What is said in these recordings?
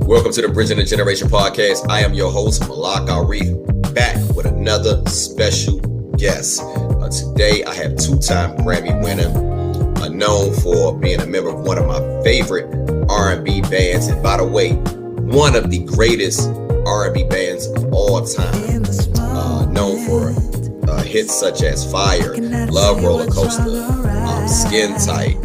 Welcome to the Bridging the Generation podcast. I am your host, Malak Arif, back with another special guest. Today, I have two-time Grammy winner, known for being a member of one of my favorite R&B bands, and by the way, one of the greatest R&B bands of all time, known for hits such as Fire, Love Roller Coaster, Skin Tight,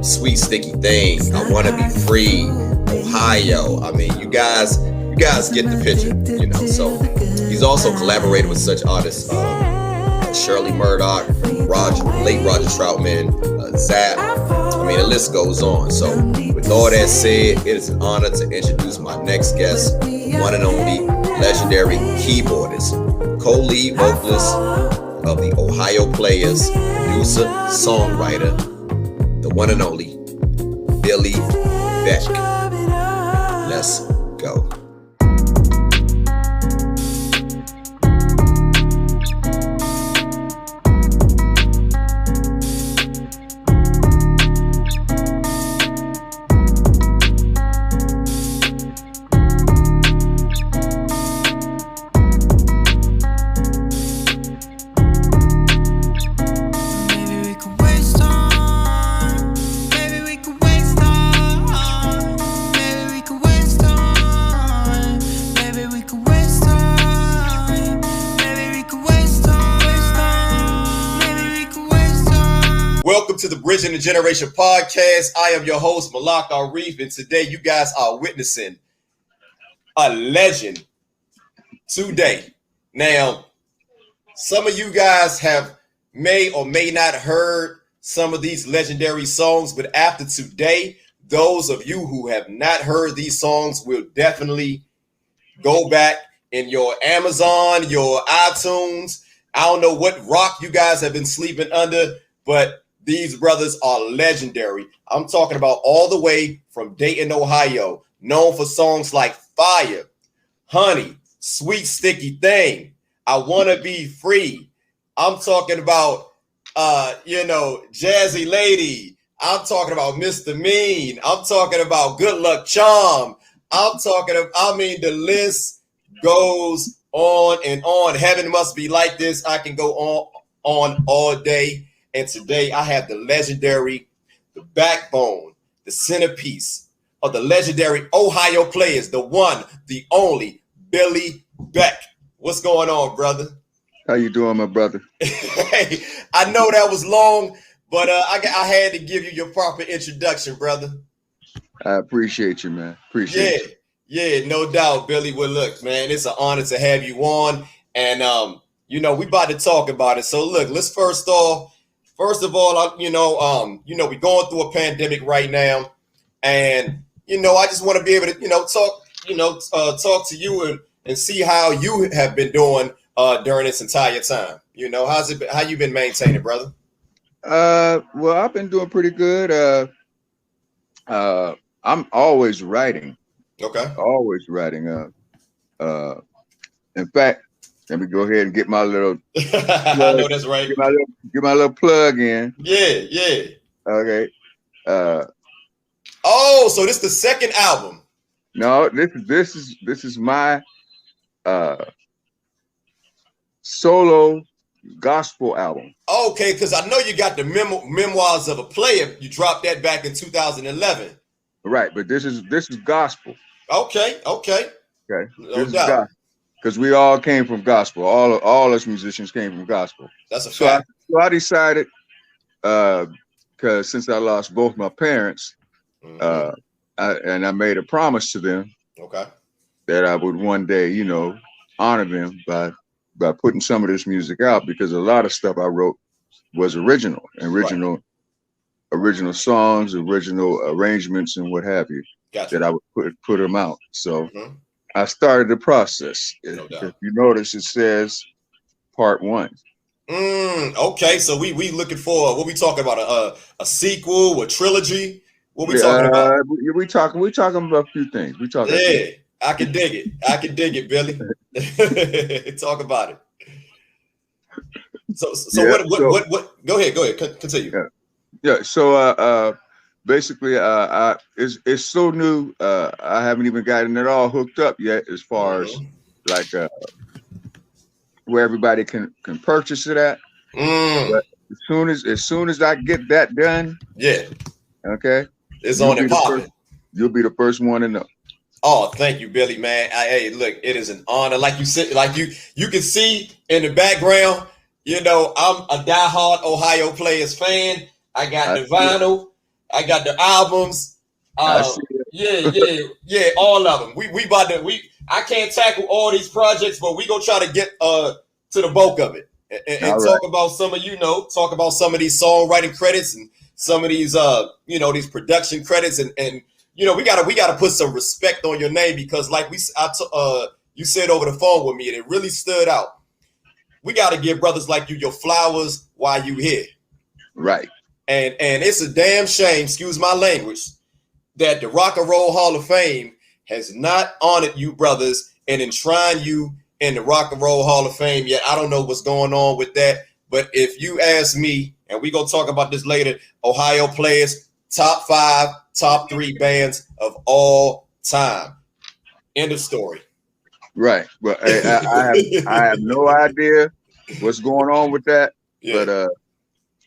Sweet Sticky Thing, I Wanna Be Free, Ohio. I mean, you guys get the picture, you know. So he's also collaborated with such artists, Shirley Murdoch, late Roger Troutman, Zap. I mean, the list goes on. So with all that said, it is an honor to introduce my next guest, one and only legendary keyboardist, co-lead vocalist of the Ohio Players, producer, songwriter, the one and only Billy Beck. Let's go. Welcome to the Bridging the Generation podcast. I am your host, Malak Arif, and today you guys are witnessing a legend today. Now, some of you guys may or may not heard some of these legendary songs, but after today, those of you who have not heard these songs will definitely go back in your Amazon, your iTunes. I don't know what rock you guys have been sleeping under, but these brothers are legendary. I'm talking about all the way from Dayton, Ohio, known for songs like Fire, Honey, Sweet Sticky Thing, I Wanna Be Free. I'm talking about, Jazzy Lady. I'm talking about Mr. Mean. I'm talking about Good Luck Charm. The list goes on and on. Heaven Must Be Like This. I can go on all day. And today I have the legendary, the backbone, the centerpiece of the legendary Ohio Players, the one, the only, Billy Beck. What's going on, brother? How you doing, my brother? Hey, I know that was long, but I had to give you your proper introduction, brother. I appreciate you, man. Appreciate you. Yeah, no doubt, Billy. Well, look, man, it's an honor to have you on. And, we about to talk about it. So, look, let's first of all, we're going through a pandemic right now, and I just want to be able to talk to you and see how you have been doing during this entire time. How you been maintaining, brother? Well, I've been doing pretty good. I'm always writing. Okay. Always writing. In fact, let me go ahead and get my little I know that's right. Get my little plug in. Yeah. Okay. So this is the second album. No, this is my solo gospel album. Okay, because I know you got the Memoirs of a Player. You dropped that back in 2011. Right, but this is gospel. Okay. No This doubt. Because we all came from gospel. All us musicians came from gospel. That's a fact. So I decided, because since I lost both my parents, I made a promise to them, that I would one day, honor them by putting some of this music out, because a lot of stuff I wrote was original songs, original arrangements, and what have you. Gotcha. That I would put them out. So. I started the process. No doubt. If you notice, it says part 1. Okay, so we looking for, what we talking about? A sequel, a trilogy? What we talking about? We talking about a few things. I can dig it, Billy. Talk about it. So what? Go ahead. Continue. Yeah. So basically, it's so new. I haven't even gotten it all hooked up yet, as far as like where everybody can purchase it at. But as soon as I get that done, okay, it's on and popping. You'll be the first one to know. Oh, thank you, Billy, man. Hey, look, it is an honor. Like you said, like you can see in the background, you know, I'm a diehard Ohio Players fan. I got the vinyl, I got the albums. Yeah, all of them. We about to I can't tackle all these projects, but we gonna try to get to the bulk of it and talk about some of talk about some of these songwriting credits and some of these these production credits and we gotta put some respect on your name, because like you said over the phone with me, and it really stood out. We gotta give brothers like you your flowers while you here. Right. And it's a damn shame, excuse my language, that the Rock and Roll Hall of Fame has not honored you brothers and enshrined you in the Rock and Roll Hall of Fame yet. I don't know what's going on with that, but if you ask me, and we gonna talk about this later, Ohio Players, top 5, top 3 bands of all time. End of story. Right. Well, I have no idea what's going on with that. Yeah.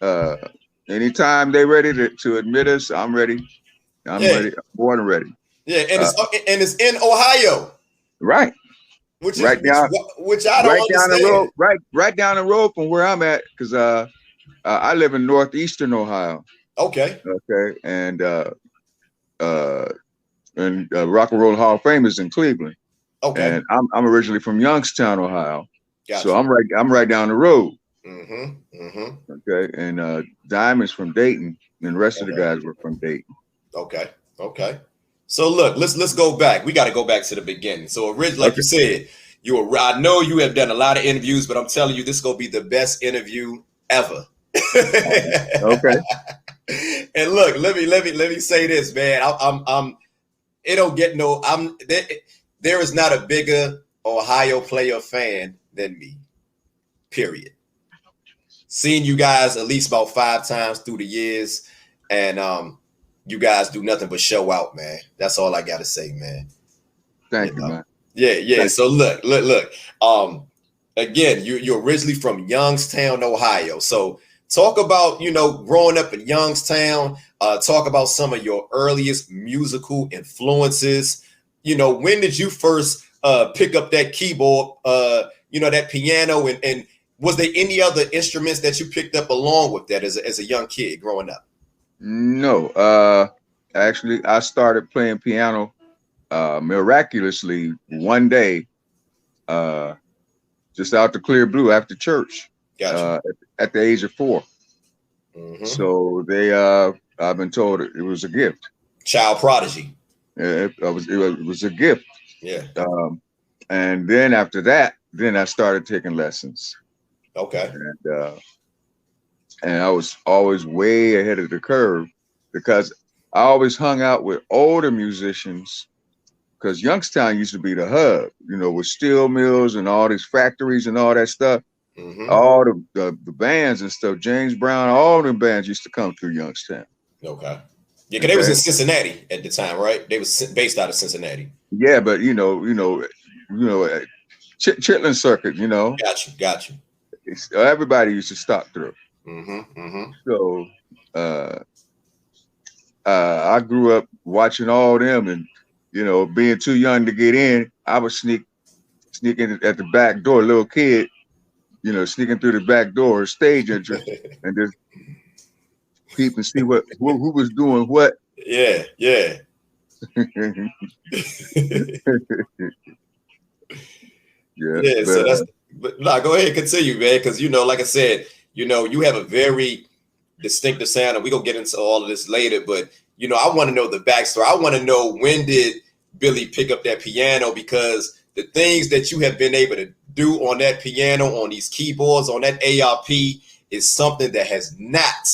But anytime they're ready to admit us, I'm ready. I'm ready. I'm born and ready. Yeah, and it's in Ohio. Right. Which I don't understand. Right down the road from where I'm at, because I live in northeastern Ohio. Okay. And Rock and Roll Hall of Fame is in Cleveland. Okay. And I'm originally from Youngstown, Ohio. Gotcha. So I'm right down the road. Okay. And Diamond's from Dayton, and the rest of the guys were from Dayton. Okay. So look, let's go back. We got to go back to the beginning. So originally, like you said, I know you have done a lot of interviews, but I'm telling you, this is gonna be the best interview ever. Okay. And look, let me say this, man. There is not a bigger Ohio player fan than me. Period. Seen you guys at least about 5 times through the years, and you guys do nothing but show out, man. That's all I gotta say, man. Thank you, man. Yeah. So look. Again, you're originally from Youngstown, Ohio. So talk about, growing up in Youngstown. Talk about some of your earliest musical influences. When did you first pick up that keyboard, that piano, and was there any other instruments that you picked up along with that as a young kid growing up? No, actually, I started playing piano miraculously one day, just out the clear blue after church. Gotcha. At the age of 4. So I've been told it was a gift. Child prodigy. It was a gift. Yeah. And then after that, I started taking lessons. Okay. And I was always way ahead of the curve, because I always hung out with older musicians, because Youngstown used to be the hub, with steel mills and all these factories and all that stuff. All the bands and stuff, James Brown, all them bands used to come through Youngstown. Okay. Yeah, because they was in Cincinnati at the time, right? They was based out of Cincinnati. Yeah, but Chitlin Circuit, Got you. Everybody used to stop through. So I grew up watching all them, and being too young to get in, I would sneak in at the back door, little kid, sneaking through the back door, stage entrance, and just peep and see who was doing what. Yeah. Yeah. So go ahead, continue, man, because like I said, you have a very distinctive sound, and we're gonna get into all of this later, but I want to know the backstory. I want to know, when did Billy pick up that piano, because the things that you have been able to do on that piano, on these keyboards, on that ARP, is something that has not,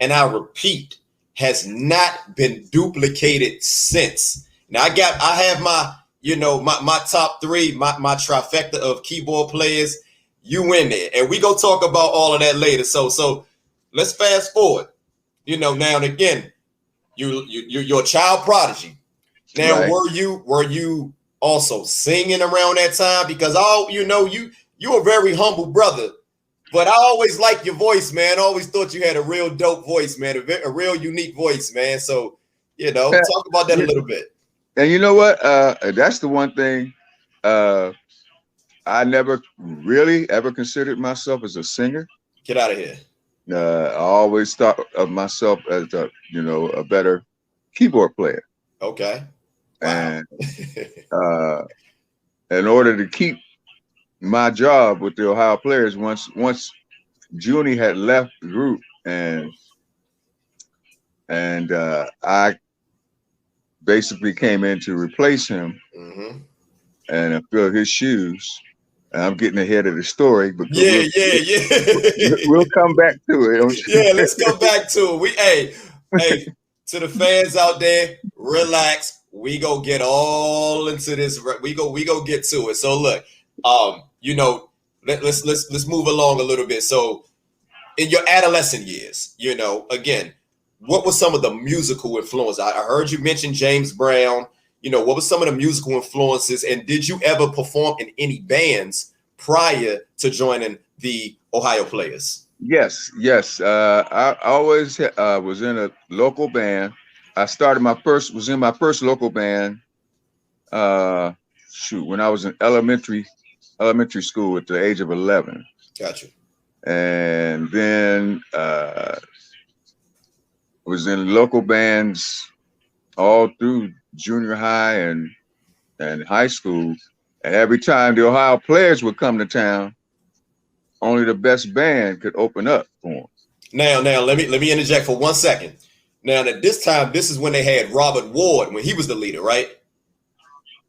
and I repeat, has not been duplicated since. Now I have my my top 3, my trifecta of keyboard players. You in there, and we gonna talk about all of that later. So let's fast forward. Now and again, you're a child prodigy. Now, Right. were you also singing around that time? Because you're a very humble brother, but I always liked your voice, man. I always thought you had a real dope voice, man, a real unique voice, man. So, talk about that a little bit. And you know what? That's the one thing. I never really ever considered myself as a singer. Get out of here. I always thought of myself as a better keyboard player. Okay. Wow. And in order to keep my job with the Ohio Players, once Junie had left the group, and I basically came in to replace him, and I filled his shoes. And I'm getting ahead of the story, but yeah. We'll come back to it. Yeah, let's go back to it. Hey, to the fans out there, relax. We go get all into this. We go get to it. So look, let's move along a little bit. So in your adolescent years, again, what were some of the musical influences? I heard you mention James Brown. What were some of the musical influences, and did you ever perform in any bands prior to joining the Ohio Players? Yes. I always was in a local band. I was in my first local band. When I was in elementary school at the age of 11. Gotcha. And then was in local bands all through junior high and high school. And every time the Ohio Players would come to town, only the best band could open up for them. Now, let me interject for 1 second. Now, at this time, this is when they had Robert Ward, when he was the leader, right?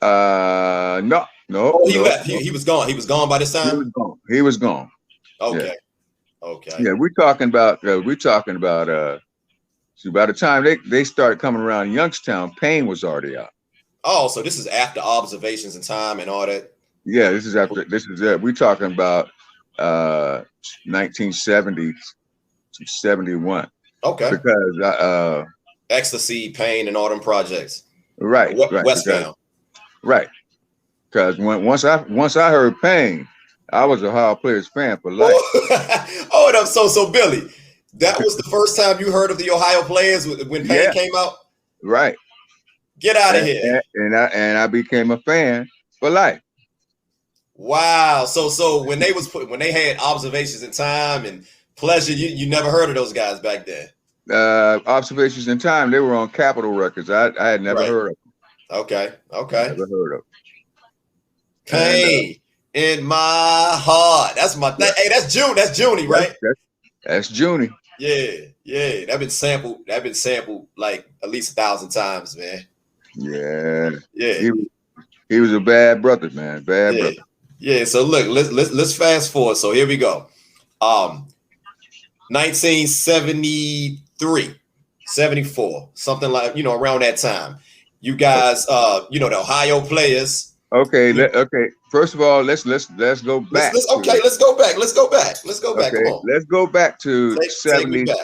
No. Oh, he left. He was gone. He was gone by this time? He was gone. Okay. Yeah. Okay. Yeah, we're talking about see, by the time they started coming around Youngstown, Pain was already out. Oh, so this is after Observations in Time and all that? Yeah, this is it. We're talking about 1970 to 71. Okay. Because Ecstasy, Pain, and all them projects. Right. Westbound. Right. Because once I heard Pain, I was a Ohio Players fan for life. Hold up. So Billy, that was the first time you heard of the Ohio Players when Pain came out? Right. Get out of here. And I became a fan for life. Wow. So when they had Observations in Time and Pleasure, you never heard of those guys back then? Observations in Time, they were on Capitol Records. I had never heard of them. Okay. Never heard of them. Pain in my heart. That's my thing. Hey, that's Junie, right? That's Junie. Yeah. That been sampled like at least 1,000 times, man. Yeah. Yeah. He was a bad brother, man. Bad brother. Yeah. So look, let's fast forward. So here we go. 1973, 74, something like, around that time. You guys, the Ohio Players. Okay. First of all, let's go back. Let's go back. Okay, Come on. let's go back to Take me back.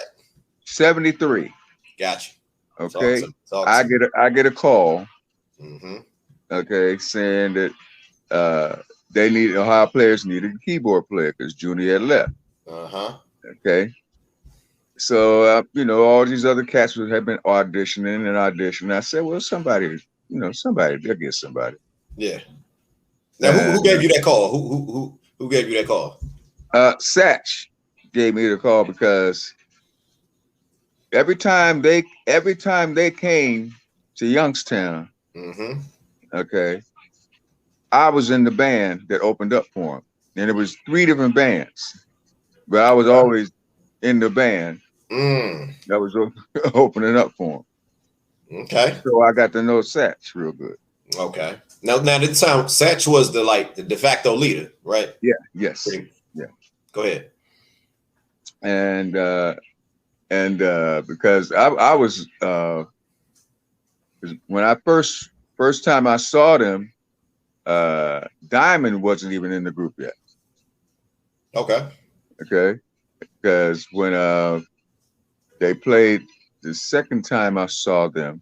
73. Gotcha. Okay. Talk I get a call. Mm-hmm. Okay, saying that Ohio Players needed a keyboard player because Junie had left. Okay. So all these other cats had been auditioning. I said, well, somebody, they'll get somebody. Yeah. Now, who gave you that call? Who gave you that call? Satch gave me the call because every time they came to Youngstown, okay, I was in the band that opened up for them, and it was 3 different bands, but I was always in the band that was opening up for them. Okay. So I got to know Satch real good. Okay. Now at the time, Satch was the de facto leader, right? Yeah. Yes. Yeah. Go ahead. And because I was when I first time I saw them, Diamond wasn't even in the group yet. Okay. Because when they played the second time I saw them,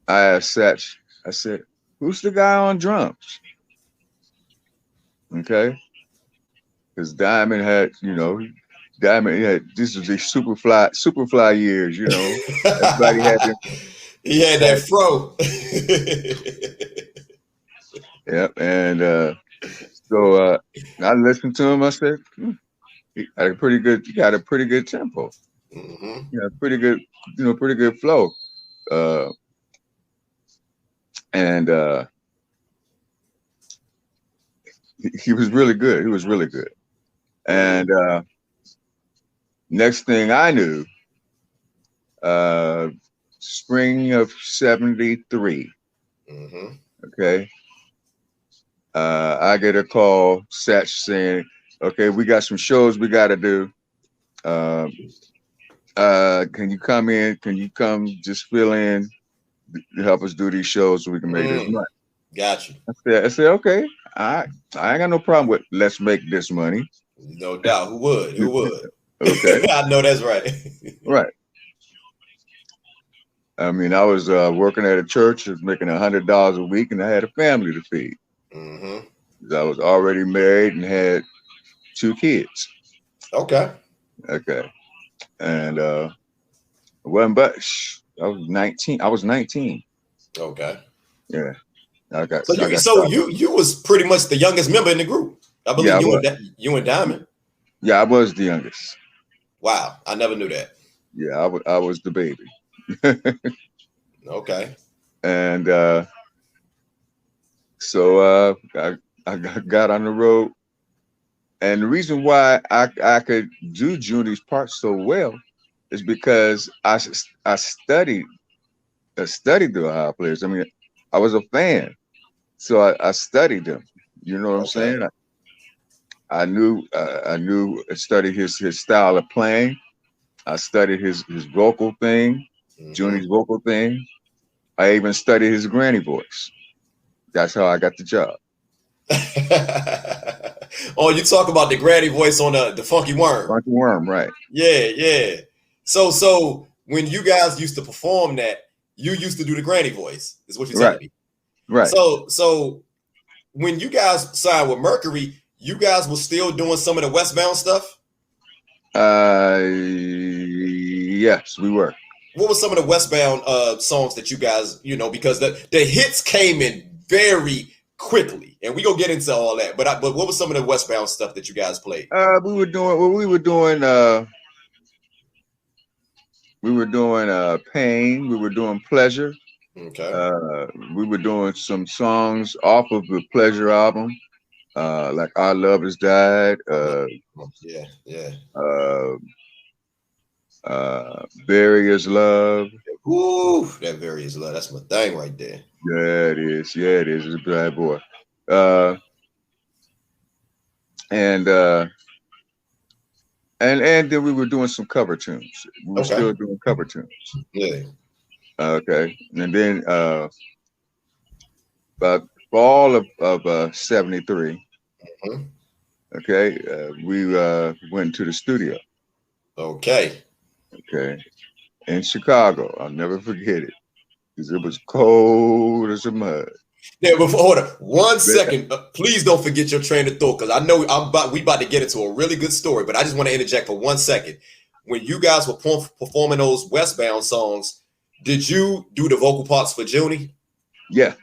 I asked Satch, I said, "Who's the guy on drums?" Okay, because Diamond had, this was the Superfly years, Everybody had them. He had that fro. Yep, and so I listened to him. I said, he got a pretty good tempo. Mm-hmm. Yeah, pretty good flow. And he was really good. He was really good. And next thing I knew, spring of '73. Mm-hmm. Okay. I get a call, Satch saying, "Okay, we got some shows we got to do. Can you come in? Can you come just fill in to help us do these shows so we can make this money?" Gotcha. I said, okay, I ain't got no problem with let's make this money. No doubt. Who would? Who would? Okay. I know that's right. Right. I mean, I was working at a church, making $100 a week, and I had a family to feed. Mm-hmm. I was already married and had 2 kids. Okay. And wasn't but I was 19. I was 19. Okay. Yeah. So you was pretty much the youngest member in the group. I believe you and Diamond. Yeah, I was the youngest. Wow, I never knew that. Yeah, I was the baby. Okay. And so I got on the road, and the reason why I could do Junie's part so well is because I studied the Ohio players. I mean, I was a fan, so I studied them. You know what I'm saying? I studied his style of playing. I studied his vocal thing, Junie's vocal thing. I even studied his granny voice. That's how I got the job. Oh, you talk about the granny voice on the Funky Worm. Funky Worm, right. Yeah. So when you guys used to perform that, you used to do the granny voice, is what you're telling me. Right. So when you guys signed with Mercury, you guys were still doing some of the Westbound stuff? Yes, we were. What were some of the Westbound songs that you guys, because the hits came in very quickly, and we gonna get into all that. But what was some of the Westbound stuff that you guys played? We were doing Pain. We were doing Pleasure. Okay. We were doing some songs off of the Pleasure album, like Our Love Has Died. Bury His Love. Ooh, that Bury His Love. That's my thing right there. Yeah, it is. It's a bad boy. And then we were doing some cover tunes. We were still doing cover tunes. Yeah. Okay. And then about fall of '73. Okay, we went to the studio. Okay. In Chicago. I'll never forget it, because it was cold as a mud. Yeah, but hold on 1 second. Please don't forget your train of thought, because I know we about to get into a really good story, but I just want to interject for 1 second. When you guys were performing those Westbound songs, did you do the vocal parts for Junie? Yeah.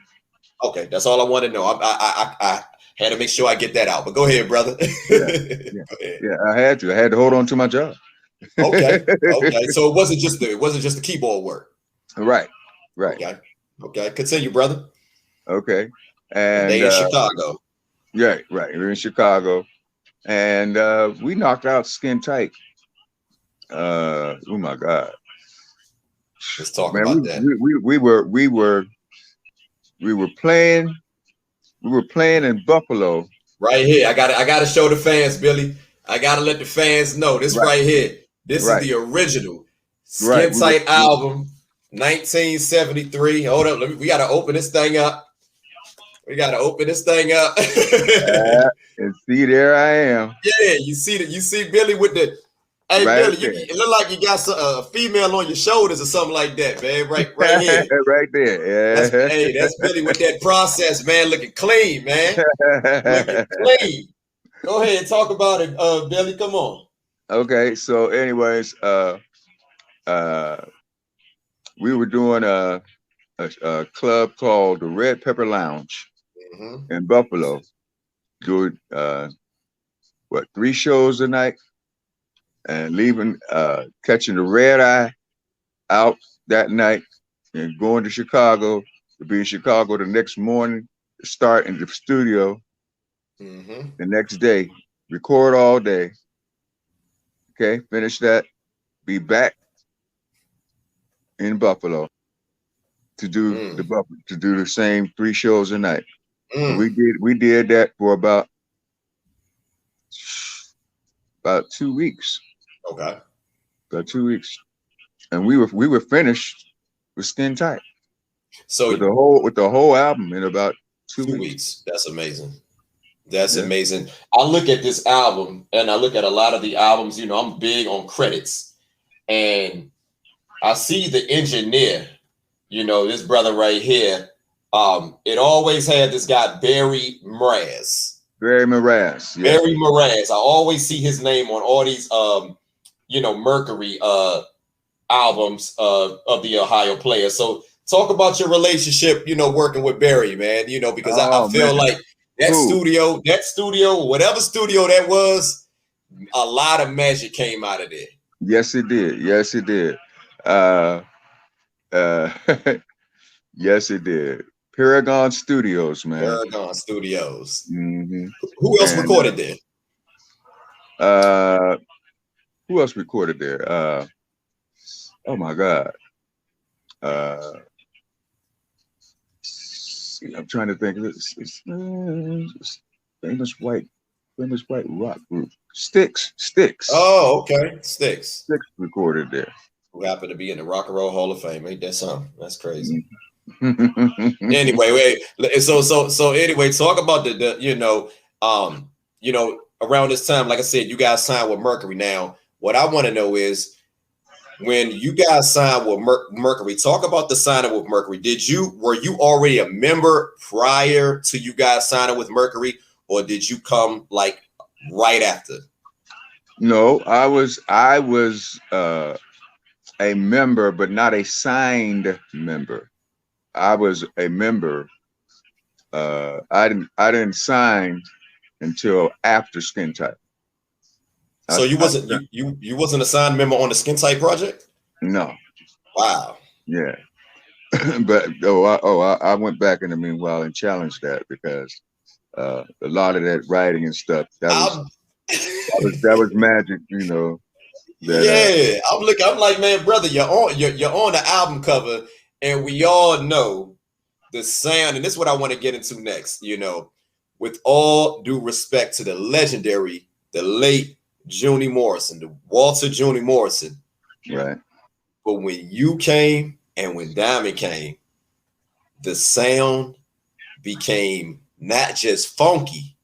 Okay, that's all I want to know. I had to make sure I get that out. But go ahead, brother. Yeah, I had to hold on to my job. Okay. So it wasn't just the keyboard work. Right. Okay. Continue, brother. Okay. And they in Chicago. Yeah, right. We're in Chicago, and we knocked out Skin Tight. Oh my God. Let's talk about that. We were playing in Buffalo. Right here. I gotta show the fans, Billy. I gotta let the fans know this right here. This is the original Skin Tight album, 1973. Hold up, we gotta open this thing up. And see, there I am. Yeah, you see Billy with the Hey, right Billy, there. it look like you got a female on your shoulders or something like that, man. Right here. Right there. Yeah. That's Billy with that process, man. Looking clean, man. Looking clean. Go ahead, talk about it, Billy. Come on. Okay, so anyways, we were doing a club called the Red Pepper Lounge in Buffalo. Doing 3 shows a night, and leaving, catching the red eye out that night, and going to Chicago to be in Chicago the next morning, start in the studio the next day, record all day. Okay, finish that, be back in Buffalo to do the same 3 shows a night. We did that for about 2 weeks. Okay. About 2 weeks, and we were finished with Skin Tight. So with the whole album in about 2 weeks. That's amazing. That's amazing. I look at this album and I look at a lot of the albums. You know, I'm big on credits, and I see the engineer. You know, this brother right here. It always had this guy Barry Mraz. Barry Mraz. Yeah. Barry Mraz. I always see his name on all these, Mercury albums of the Ohio Players. So talk about your relationship, working with Barry, man. Because I feel like that studio, whatever studio that was, a lot of magic came out of there. Yes, it did. Yes, it did. Yes, it did. Paragon Studios, man. Paragon Studios. Who else recorded there? Who else recorded there? Oh my God. I'm trying to think of this. It's famous white rock group. Styx. Oh, okay. Styx recorded there. Who happened to be in the Rock and Roll Hall of Fame. Ain't that something? That's crazy. Anyway, so anyway, talk about around this time, like I said, you guys signed with Mercury. Now, what I want to know is, when you guys signed with Mercury, talk about the signing with Mercury. Were you already a member prior to you guys signing with Mercury, or did you come like right after? No, I was a member, but not a signed member. I was a member. I didn't sign until after Skin Tight. So you wasn't a signed member on the Skin Tight project? No. Wow. Yeah. But I went back in the meanwhile and challenged that, because a lot of that writing and stuff that was magic, I'm like, man, brother, you're on the album cover, and we all know the sound, and this is what I want to get into next. With all due respect to the legendary, the late Junie Morrison, the Walter Junie Morrison, right? But when you came and when Diamond came, the sound became not just funky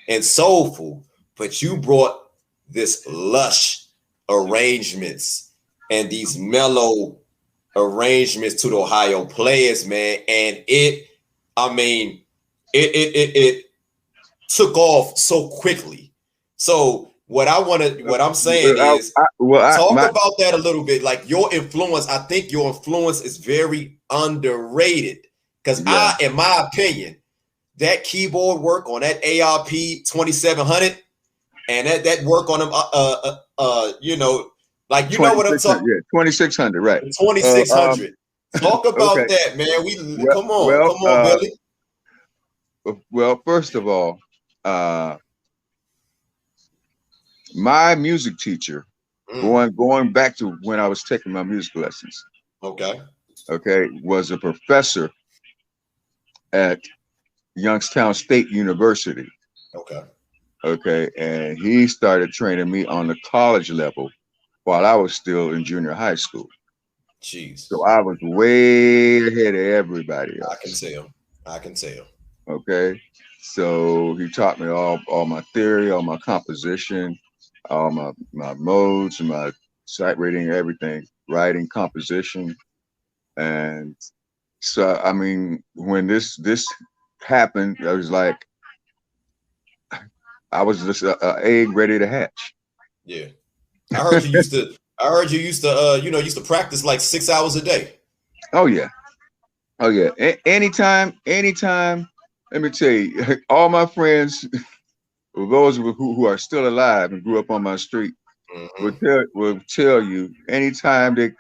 and soulful, but you brought this lush arrangements and these mellow arrangements to the Ohio Players, man. And it took off so quickly. So what I'm saying is, talk about that a little bit. Like your influence, I think your influence is very underrated. Because in my opinion, that keyboard work on that ARP 2700 and that work on them, like, you know what I'm talking? Yeah, 2600, right? 2600. Talk about that, man. Come on, Billy. Well, first of all, my music teacher, going back to when I was taking my music lessons, was a professor at Youngstown State University. And he started training me on the college level while I was still in junior high school. Jeez. So I was way ahead of everybody else. I can tell. Okay. So he taught me all my theory, all my composition, all my modes, my sight rating, everything, writing, composition, and so I mean, when this happened, I was like, I was just a egg ready to hatch. Yeah, I heard you used to. Used to practice like 6 hours a day. Oh yeah, oh yeah. Anytime. Let me tell you, all my friends, those who are still alive and grew up on my street, will tell you anytime they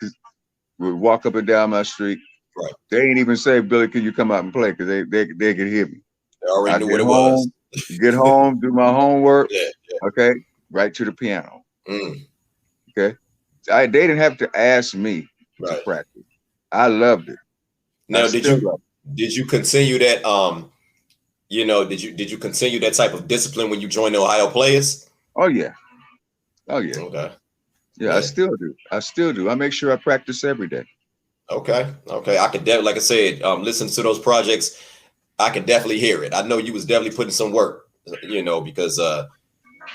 would walk up and down my street. Right. They ain't even say, Billy, can you come out and play? Because they could hear me. They already knew what it was. Get home, do my homework. Yeah. Okay, right to the piano. Mm. Okay, they didn't have to ask me to practice. I loved it. Now, did you continue that? Did you continue that type of discipline when you joined the Ohio Players? Oh yeah. Okay. Yeah, I still do. I make sure I practice every day. Okay. I could definitely, like I said, listen to those projects. I could definitely hear it. I know you was definitely putting some work, because,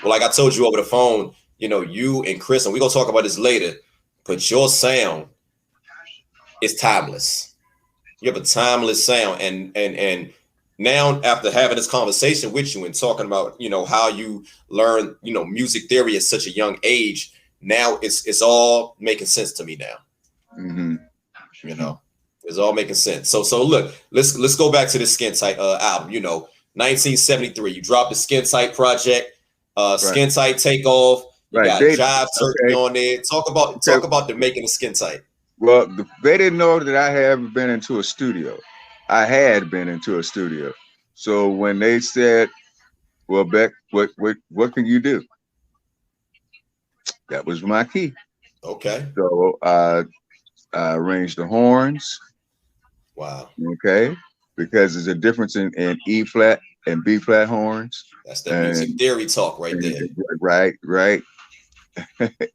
like I told you over the phone, you and Chris, and we're going to talk about this later, but your sound is timeless. You have a timeless sound. And now after having this conversation with you and talking about, how you learn, music theory at such a young age, now it's all making sense to me now. Mm-hmm. It's all making sense. So look, let's go back to the Skin Tight album. 1973, you dropped the Skin Tight project, Skin Tight Takeoff. You got Jive Turkey on there. Talk about the making of Skin Tight. Well, they didn't know that I had been into a studio. I had been into a studio. So when they said, "Well, Beck, what can you do?" That was my key. Okay. So I arranged the horns. Wow. Okay. Because there's a difference in E flat and B flat horns. That's the music theory talk right there. Right.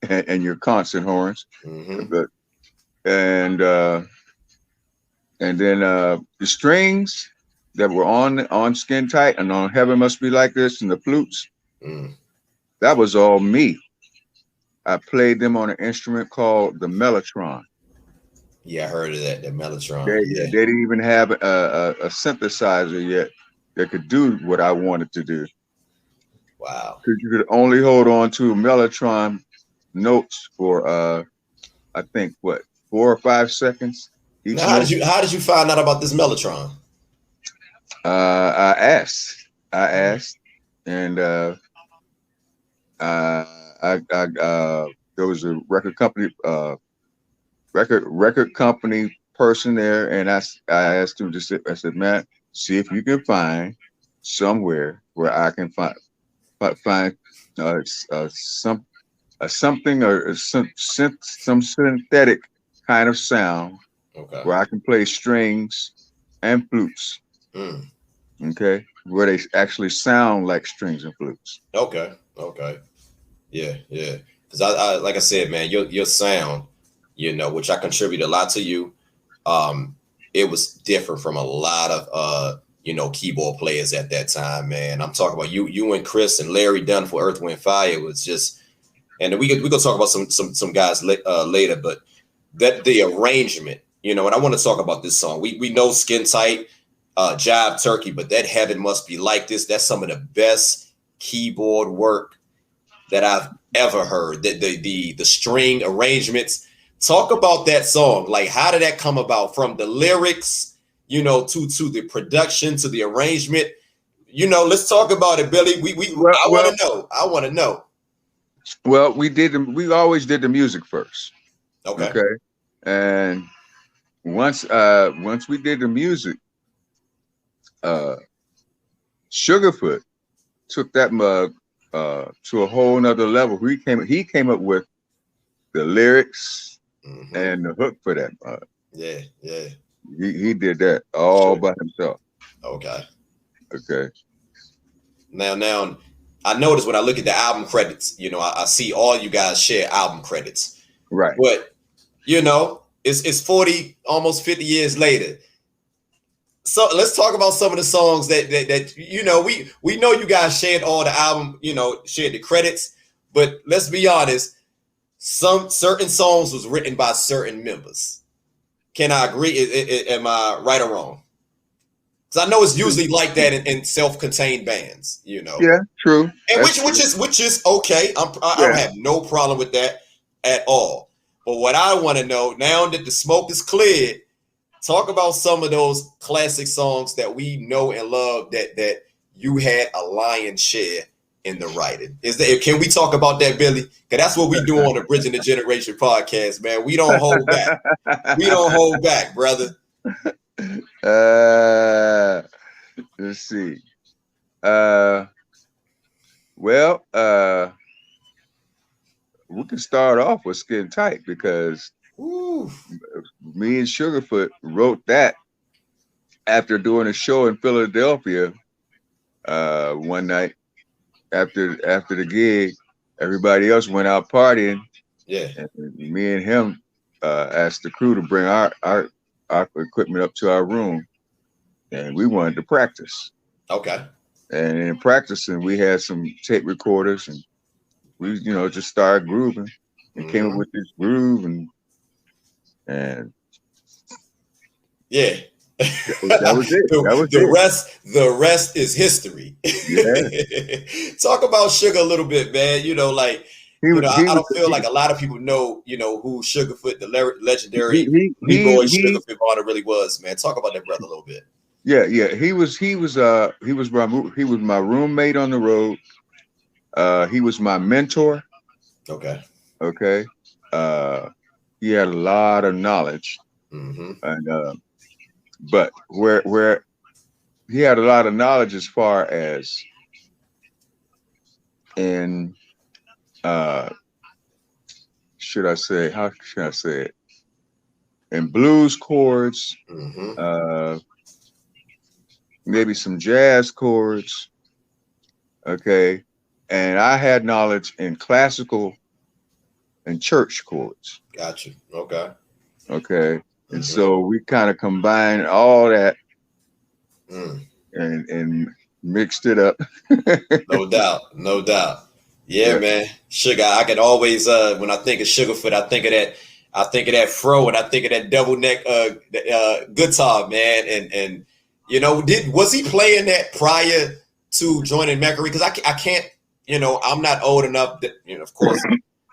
and your constant horns. Mm-hmm. And then the strings that were on Skin Tight and on Heaven Must Be Like This and the flutes, that was all me. I played them on an instrument called the mellotron. Yeah, I heard of that, the mellotron. They didn't even have a synthesizer yet that could do what I wanted to do. Wow. Because you could only hold on to mellotron notes for I think 4 or 5 seconds. Now, how did you find out about this mellotron? I asked, and there was a record company person there, and I asked him to sit. I said, "Man, see if you can find somewhere where I can find something or some synthetic kind of sound where I can play strings and flutes." Okay, where they actually sound like strings and flutes. Okay. Yeah. Because I like I said, man, your sound, which I contribute a lot to you. It was different from a lot of keyboard players at that time, man. I'm talking about you and Chris and Larry Dunn for Earth, Wind, Fire. It was just, and we gonna talk about some guys later, but that the arrangement, and I want to talk about this song. We know Skin Tight, Jive Turkey, but that Heaven Must Be Like This. That's some of the best keyboard work that I've ever heard. The string arrangements. Talk about that song. Like, how did that come about? From the lyrics, to the production, to the arrangement. Let's talk about it, Billy. I want to know. Well, we always did the music first. Okay. And once we did the music, Sugarfoot took that mug to a whole nother level. He came up with the lyrics and the hook for that mug. Yeah. He did that all by himself. Okay. Now I notice when I look at the album credits, I see all you guys share album credits. Right. But it's 40, almost 50 years later. So let's talk about some of the songs that we know you guys shared all the album, shared the credits, But let's be honest, some certain songs was written by certain members. Can I agree? Am I right or wrong? Because I know it's usually like that in self-contained bands, you know. Yeah, true. And which is okay. I don't have no problem with that at all. But what I want to know, now that the smoke is cleared, talk about some of those classic songs that we know and love that you had a lion's share in the writing. Can we talk about that, Billy? Because that's what we do on the Bridging the Generation podcast, man. We don't hold back. We don't hold back, brother. Let's see. We can start off with Skin Tight because me and Sugarfoot wrote that after doing a show in Philadelphia one night. After the gig, everybody else went out partying. Yeah. And me and him asked the crew to bring our equipment up to our room, and we wanted to practice. Okay. And in practicing, we had some tape recorders, and we, just started grooving and came up with this groove, and yeah. That was it. The rest is history. Yeah. Talk about Sugar a little bit, man. I don't feel like a lot of people know, who Sugarfoot, the legendary B-boy Sugarfoot Bonner really was, man. Talk about that brother a little bit. Yeah. He was my roommate on the road. He was my mentor. Okay. He had a lot of knowledge, and but where he had a lot of knowledge as far as in should I say it? In blues chords, maybe some jazz chords. Okay. And I had knowledge in classical and church chords. Gotcha. Okay. And so we kind of combined all that and mixed it up. No doubt. Yeah, man. Sugar. I can always when I think of Sugarfoot, I think of that fro, and I think of that double neck guitar, man. And was he playing that prior to joining Mercury? Because I can't, I'm not old enough that, of course,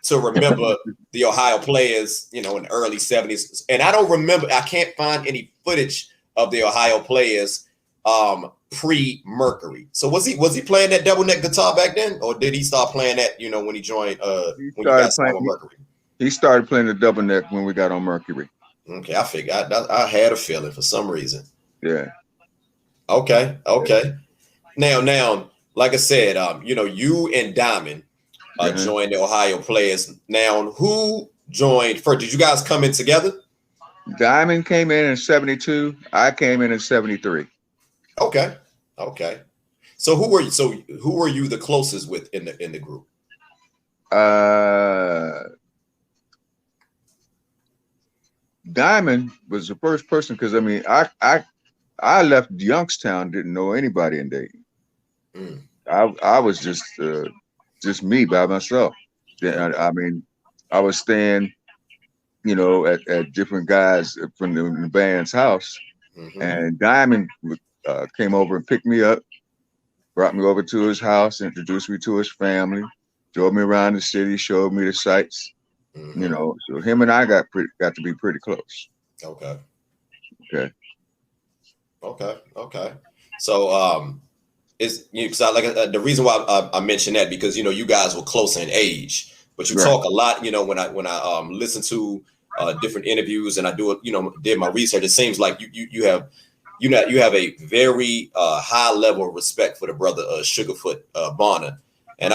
to remember the Ohio Players, in the early 70s. And I can't find any footage of the Ohio Players pre-Mercury. So was he playing that double neck guitar back then? Or did he start playing that, when he joined when you guys started on Mercury? He started playing the double neck when we got on Mercury. Okay, I figured I had a feeling for some reason. Yeah. Okay. Now, like I said, you and Diamond joined the Ohio Players. Now, who joined first? Did you guys come in together? Diamond came in 72. I came in 73. Okay. So who were you the closest with in the group? Diamond was the first person, because I left Youngstown, didn't know anybody in Dayton. I was just me by myself. I was staying, at different guys from the band's house, and Diamond came over and picked me up, brought me over to his house, introduced me to his family, drove me around the city, showed me the sights. So him and I got to be pretty close. Okay. So the reason why I mentioned that, because you guys were closer in age, but you talk a lot. When I listen to different interviews and I did my research, it seems like you have a very high level of respect for the brother Sugarfoot Bonner. And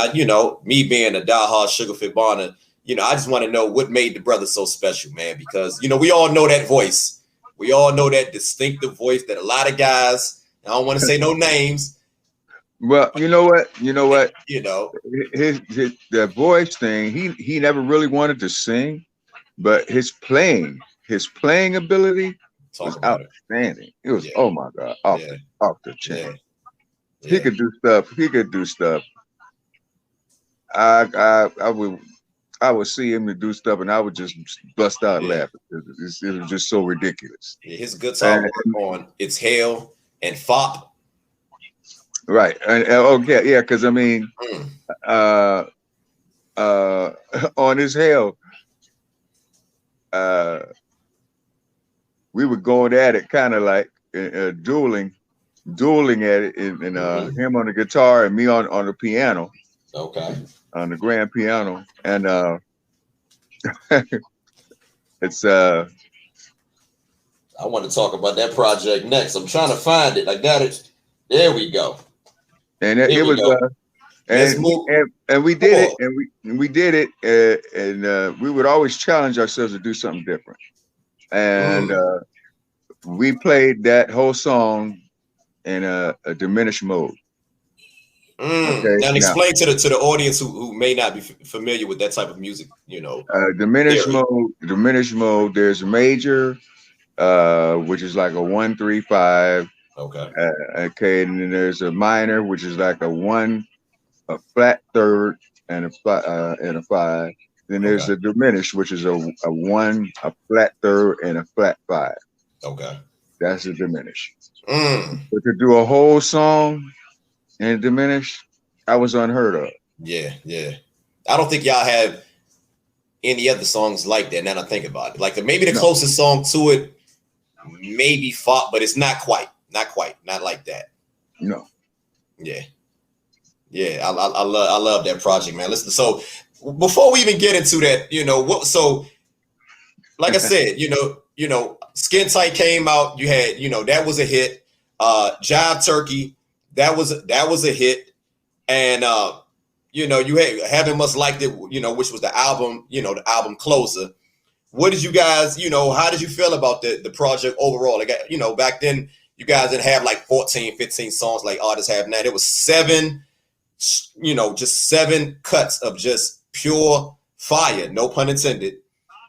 me being a diehard Sugarfoot Bonner, I just want to know what made the brother so special, man, because we all know that voice. We all know that distinctive voice that a lot of guys, I don't want to say no names. Well, you know what? His the voice thing, he never really wanted to sing, but his playing ability was outstanding. It was, oh my God, off the chain. He could do stuff. I would see him to do stuff, and I would just bust out laughing. It was just so ridiculous. Yeah, his guitar work on "It's Hell" and "Fop." Right, and okay, yeah, because I mean, on his Hell, we were going at it, kind of like dueling at it, and him on the guitar and me on the piano. Okay. On the grand piano, and it's I want to talk about that project next. I'm trying to find it. I got it. There we go. And it was and we did it, and we did it, and we would always challenge ourselves to do something different. And we played that whole song in a diminished mode. Okay. Now explain to the audience who may not be familiar with that type of music, you know. Diminished mode. There's a major, which is like a 1-3-5. Okay. Okay, and then there's a minor, which is like a flat third, and a 5. Then there's a diminished, which is a 1, a flat third, and a flat 5. Okay. That's a diminished. But to do a whole song and diminish, I was unheard of. Yeah. I don't think y'all have any other songs like that. Now that I think about it, like maybe the closest song to it, maybe "Fop," but it's not quite, not like that. No. Yeah. I love that project, man. Listen, so before we even get into that, you know what? So, like I said, you know, Skin Tight came out. You had, you know, that was a hit. Jive Turkey. That was a hit, and you know, you had Heaven Must Liked It, you know, which was the album, you know, the album closer. What did you guys, you know, how did you feel about the project overall? Like, you know, back then you guys didn't have like 14, 15 songs like artists have now. It was 7, you know, just 7 cuts of just pure fire, no pun intended.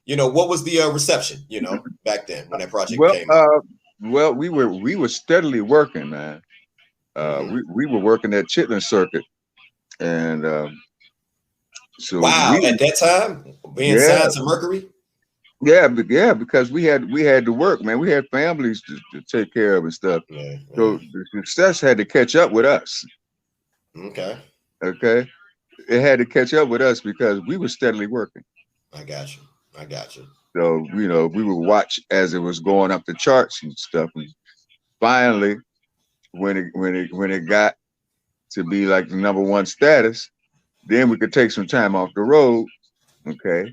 You know, what was the reception, you know, back then when that project came out? Well, we were steadily working, man. We were working that Chitlin circuit, and so at that time being signed to Mercury. Yeah, because we had to work, man. We had families to take care of and stuff. So the success had to catch up with us. Okay, it had to catch up with us because we were steadily working. I got you. So, you know, we would watch as it was going up the charts and stuff, and finally, when it got to be like the #1 status, then we could take some time off the road, okay,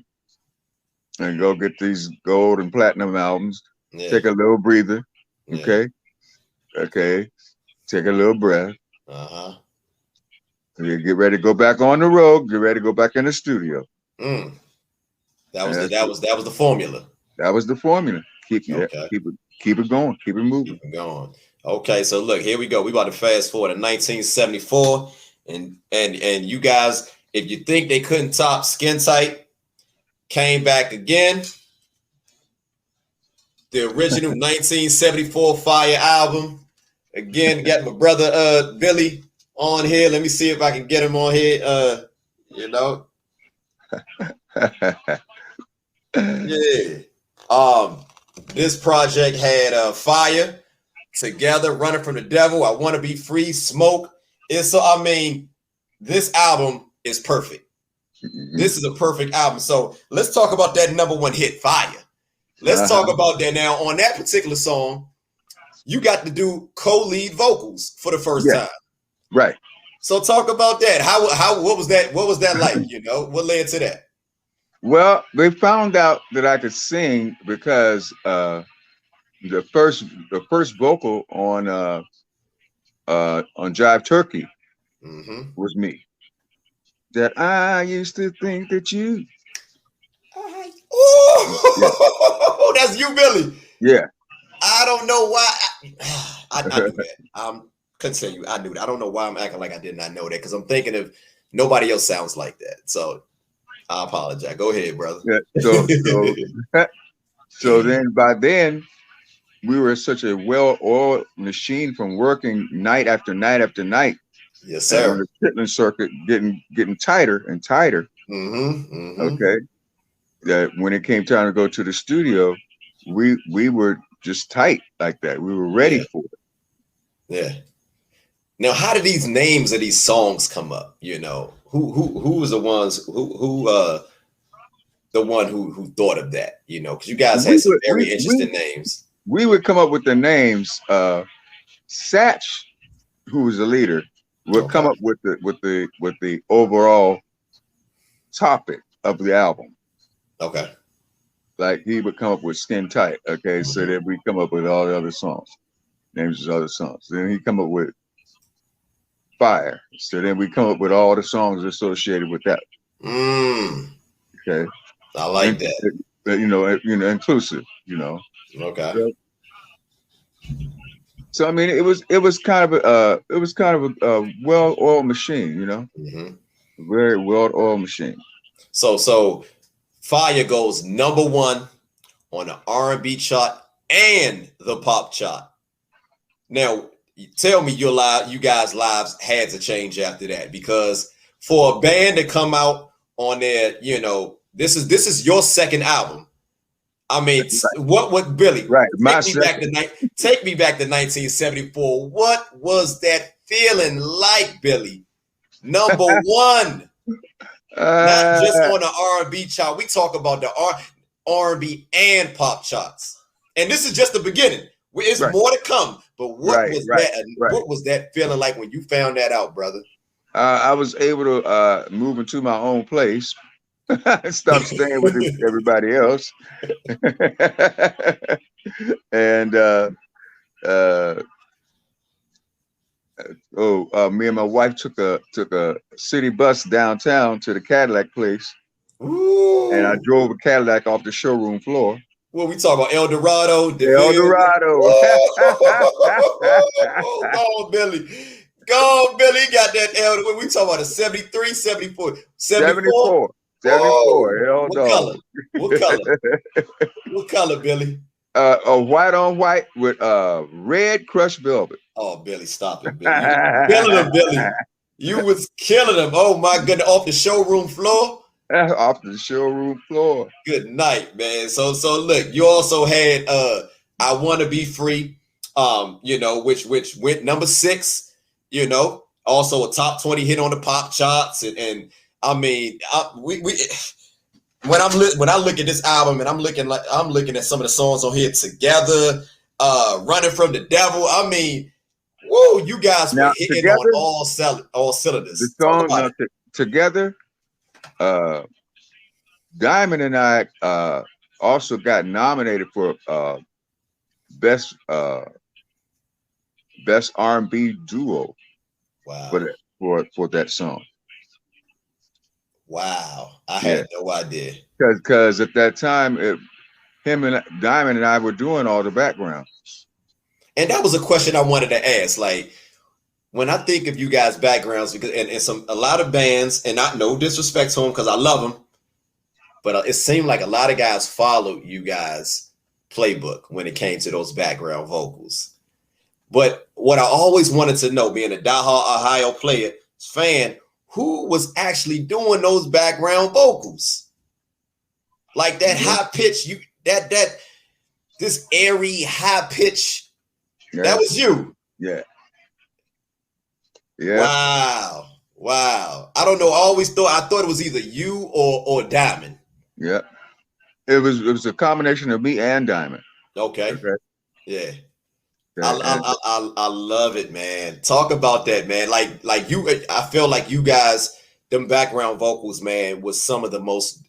and go get these gold and platinum albums. Take a little breather, okay, take a little breath. Get ready to go back on the road. Get ready to go back in the studio. That was the formula. That was the formula. Keep it going. Keep it moving. Keep it going. Okay, so look, here we go. We about to fast forward to 1974, and you guys, if you think they couldn't top Skin Tight, came back again. The original 1974 Fire album. Again, got my brother Billy on here. Let me see if I can get him on here. You know. Yeah. This project had Fire, Together, Running from the Devil, I Want to Be Free, Smoke. I mean, this album is perfect. This is a perfect album. So let's talk about that #1 hit, Fire. Let's talk about that now. On that particular song, you got to do co-lead vocals for the first time. Right. So talk about that. What was that like? You know, what led to that? Well, they found out that I could sing because the first vocal on Jive Turkey was me. That I used to think that you. Oh, that's you, Billy. Yeah. I don't know why. I knew that. Continue. I knew that. I don't know why I'm acting like I did not know that because I'm thinking of nobody else sounds like that. So I apologize. Go ahead, brother. Yeah, so then by then we were such a well-oiled machine from working night after night after night Yes, and on sir. the Chitlin circuit, getting tighter and tighter. Okay, that when it came time to go to the studio, we were just tight like that. We were ready for it. Yeah. Now, how did these names of these songs come up? You know, who was the ones the one who thought of that? You know, because you guys had some very interesting names. We would come up with the names. Satch, who was the leader, would come up with the overall topic of the album. Okay. Like he would come up with Skin Tight. Okay, so that we come up with all the other songs, names of other songs. Then he come up with Fire. So then we come up with all the songs associated with that. Okay. I like that. You know, inclusive. You know. Okay. So I mean, it was kind of a well-oiled machine. You know, very well-oiled machine. So Fire goes #1 on the R&B chart and the pop chart. Now, tell me you guys' lives had to change after that, because for a band to come out on their, you know, this is your second album. I mean, what Billy? Right. Take me back to 1974. What was that feeling like, Billy? #1. Not just on the R&B chart. We talk about the R&B and pop charts. And this is just the beginning. It's more to come. But what was that feeling like when you found that out, brother? I was able to move into my own place. Stop staying with everybody else. And me and my wife took a city bus downtown to the Cadillac place. Ooh. And I drove a Cadillac off the showroom floor. What we talk about? El Dorado. El Dorado. Go on, Billy. Go on, Billy. He got that El. When we talk about a 73, 74, 74. 74. What color? What color? What color, Billy? A white on white with red crushed velvet. Oh, Billy, stop it, Billy. You killing him, Billy. You was killing him. Oh my goodness, off the showroom floor. Off the showroom floor. Good night, man. So look, you also had I Wanna Be Free, you know, which went #6, you know, also a top 20 hit on the pop charts, and I mean, when I look at this album and I'm looking at some of the songs on here together, Running from the Devil. I mean, whoa, you guys were hitting on all cylinders. The song Together, Diamond and I also got nominated for best R&B duo. Wow. For that song. Wow, I had no idea. Because at that time, him and Diamond and I were doing all the background. And that was a question I wanted to ask. Like, when I think of you guys' backgrounds, because and a lot of bands, and not no disrespect to them, because I love them, but it seemed like a lot of guys followed you guys' playbook when it came to those background vocals. But what I always wanted to know, being a diehard Ohio player fan, who was actually doing those background vocals? Like that high pitch, this airy high pitch, that was you. Yeah. Wow. I don't know. I thought it was either you or Diamond. Yeah. It was a combination of me and Diamond. Okay. Yeah. I love it, man. Talk about that, man. Like you, I feel like you guys, them background vocals, man, was some of the most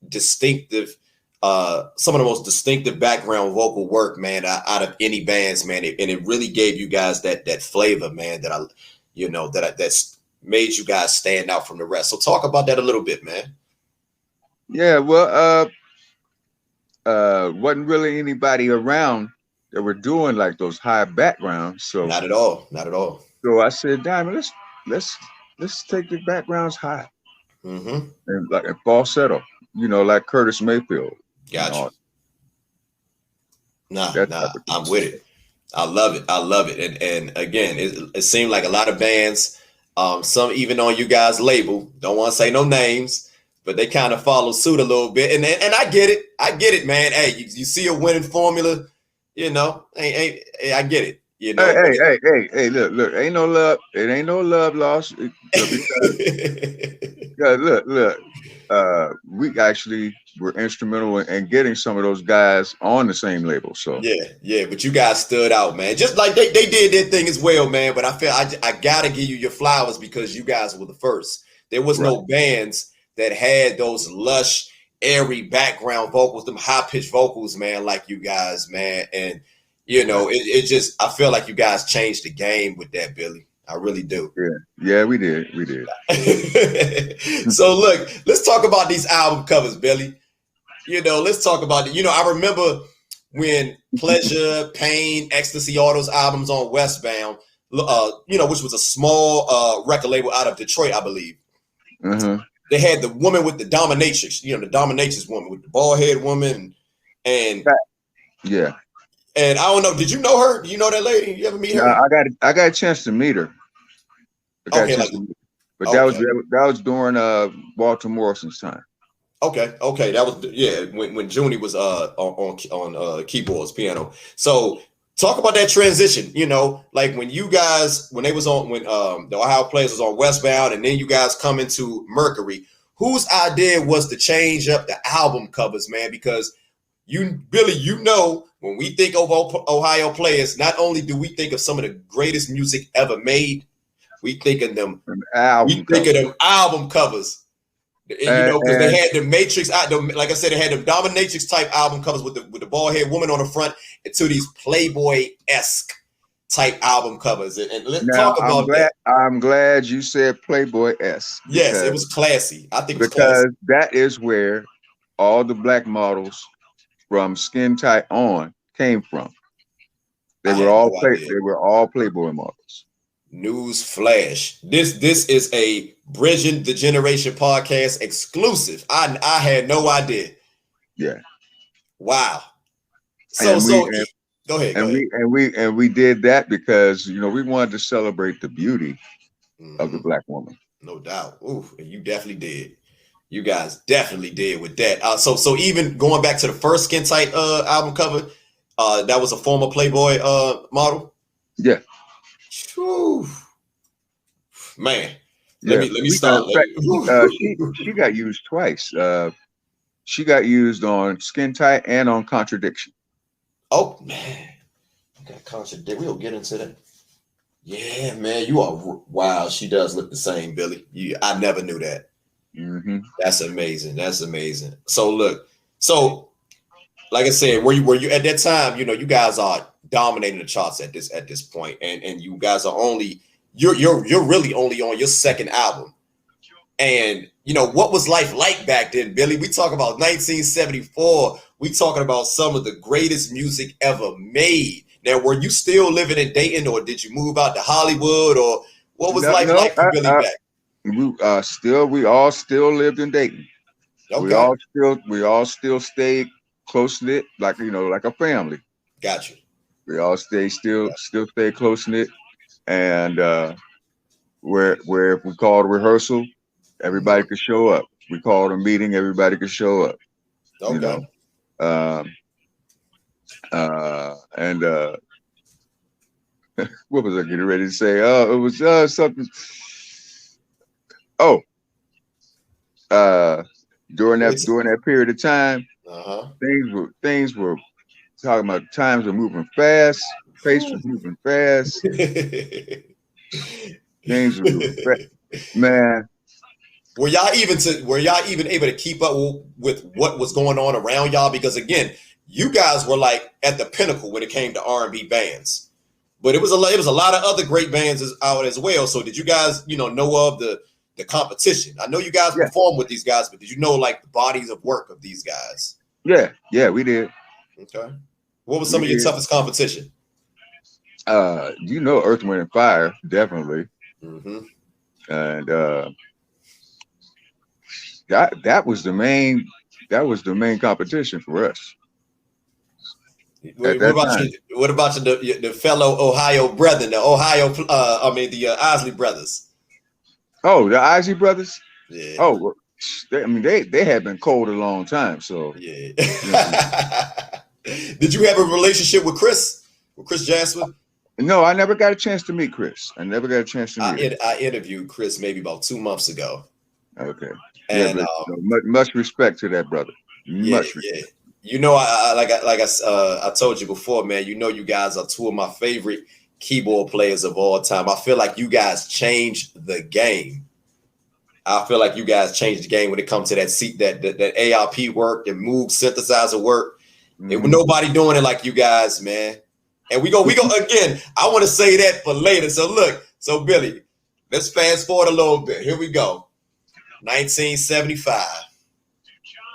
distinctive background vocal work, man, out of any bands, man. And it really gave you guys that flavor, man, that's made you guys stand out from the rest. So talk about that a little bit, man. Yeah, well, wasn't really anybody around that were doing like those high backgrounds. So not at all. So I said, Diamond, let's take the backgrounds high. And like a falsetto, like Curtis Mayfield. Gotcha. I'm with it. I love it. And again, it seemed like a lot of bands Some even on you guys' label. Don't want to say no names, but they kind of follow suit a little bit. And I get it. I get it, man. Hey, you see a winning formula, you know. Hey, I get it. You know. Hey, look. Ain't no love. It ain't no love lost. Look. We actually were instrumental in getting some of those guys on the same label. So yeah. But you guys stood out, man. Just like they did their thing as well, man. But I feel I gotta give you your flowers because you guys were the first. There was no bands that had those lush, airy background vocals, them high pitched vocals, man, like you guys, man. And you know, it just I feel like you guys changed the game with that, Billy. I really do. Yeah, we did. So look, let's talk about these album covers, Billy. You know, let's talk about it. You know, I remember when Pleasure, Pain, Ecstasy, all those albums on Westbound, you know, which was a small record label out of Detroit, I believe. Mm-hmm. They had the woman with the dominatrix, you know, the dominatrix woman with the bald head woman, and yeah. And I don't know, did you know her? Do you know that lady? You ever meet her? I got a chance to meet her. That was during Walter Morrison's time. Okay, that was when Junie was on keyboards, piano. So talk about that transition. You know, like when the Ohio Players was on Westbound, and then you guys come into Mercury. Whose idea was to change up the album covers, man? Because Billy, you know, when we think of Ohio Players, not only do we think of some of the greatest music ever made, we think of them album covers. And, you know, because they had the Matrix, like I said, they had the dominatrix type album covers with the bald head woman on the front, and to these Playboy-esque type album covers. And let's talk about that. I'm glad you said Playboy-esque. Yes, it was classy. I think because that is where all the black models from Skin Tight on came from. They were all Playboy models. News flash. This is a Bridging the Generation podcast exclusive. I had no idea. Yeah. Wow. Go ahead. And we did that because, you know, we wanted to celebrate the beauty of the black woman. No doubt. Ooh, and you definitely did. You guys definitely did with that. So even going back to the first Skin Tight album cover, that was a former Playboy model. Yeah. Whew. Man, let me stop. She got used twice. She got used on Skin Tight and on Contradiction. Oh man, got Contradiction. We'll get into that. Yeah, man, you are wow. She does look the same, Billy. I never knew that. Mm-hmm. That's amazing. So look, like I said, were you at that time? You know, you guys are dominating the charts at this point, and you guys are you're really only on your second album. And you know, what was life like back then, Billy? We talk about 1974. We talking about some of the greatest music ever made. Now, were you still living in Dayton, or did you move out to Hollywood, or what was life like for Billy Beck? We all still lived in Dayton. Okay. We all still stayed close knit, like, you know, like a family. Got you. We all stay close knit, and where if we called a rehearsal, everybody could show up. We called a meeting, everybody could show up. Okay. You know? What was I getting ready to say? It was something. During that period of time, things were talking about times were moving fast, pace was moving fast, things were moving fast. Man. Were y'all even able to keep up with what was going on around y'all? Because again, you guys were like at the pinnacle when it came to R&B bands, but it was a lot of other great bands out as well. So did you guys, you know of the competition? I know you guys performed with these guys, but did you know like the bodies of work of these guys? Yeah, we did. Okay. What was some of your toughest competition? You know, Earth, Wind, and Fire, definitely. Mm-hmm. And that was the main competition for us. What about the fellow Ohio brethren, the Osley brothers? Oh, the Isley Brothers. Yeah. Oh, well, they had been cold a long time. So yeah. Did you have a relationship with Chris Jasper? No, I never got a chance to meet Chris. I never got a chance to meet him. I interviewed Chris maybe about 2 months ago. Okay. And much respect to that brother. Much respect. Yeah. You know, I told you before, man. You know, you guys are two of my favorite keyboard players of all time. I feel like you guys changed the game. I feel like you guys changed the game when it comes to that ARP work and Moog synthesizer work. Mm-hmm. There was nobody doing it like you guys, man. And we go again. I want to say that for later. So look, Billy, let's fast forward a little bit. Here we go. 1975.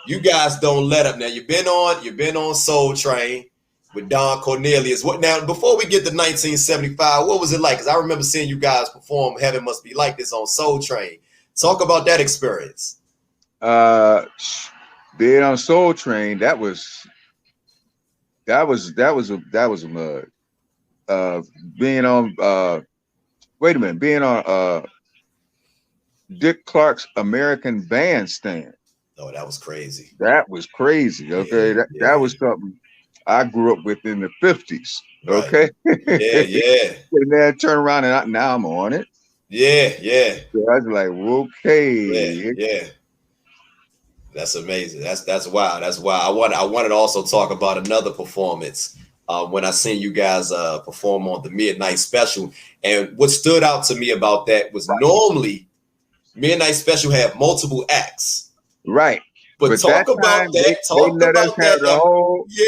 You guys don't let up now. You've been on Soul Train with Don Cornelius. What now? Before we get to 1975, what was it like? Because I remember seeing you guys perform "Heaven Must Be Like This" on Soul Train. Talk about that experience. Being on Soul Train, that was a mud. Being on being on Dick Clark's American Bandstand. Oh, that was crazy. That was crazy. Okay. That was something I grew up with in the 50s. Right. Okay. Yeah. And then turn around and now I'm on it. Yeah. So I was like, okay. Yeah. That's amazing. That's wild. That's wild. I wanted to also talk about another performance when I seen you guys perform on the Midnight Special. And what stood out to me about that was normally Midnight Special have multiple acts. Right. But talk about that. Talk about that.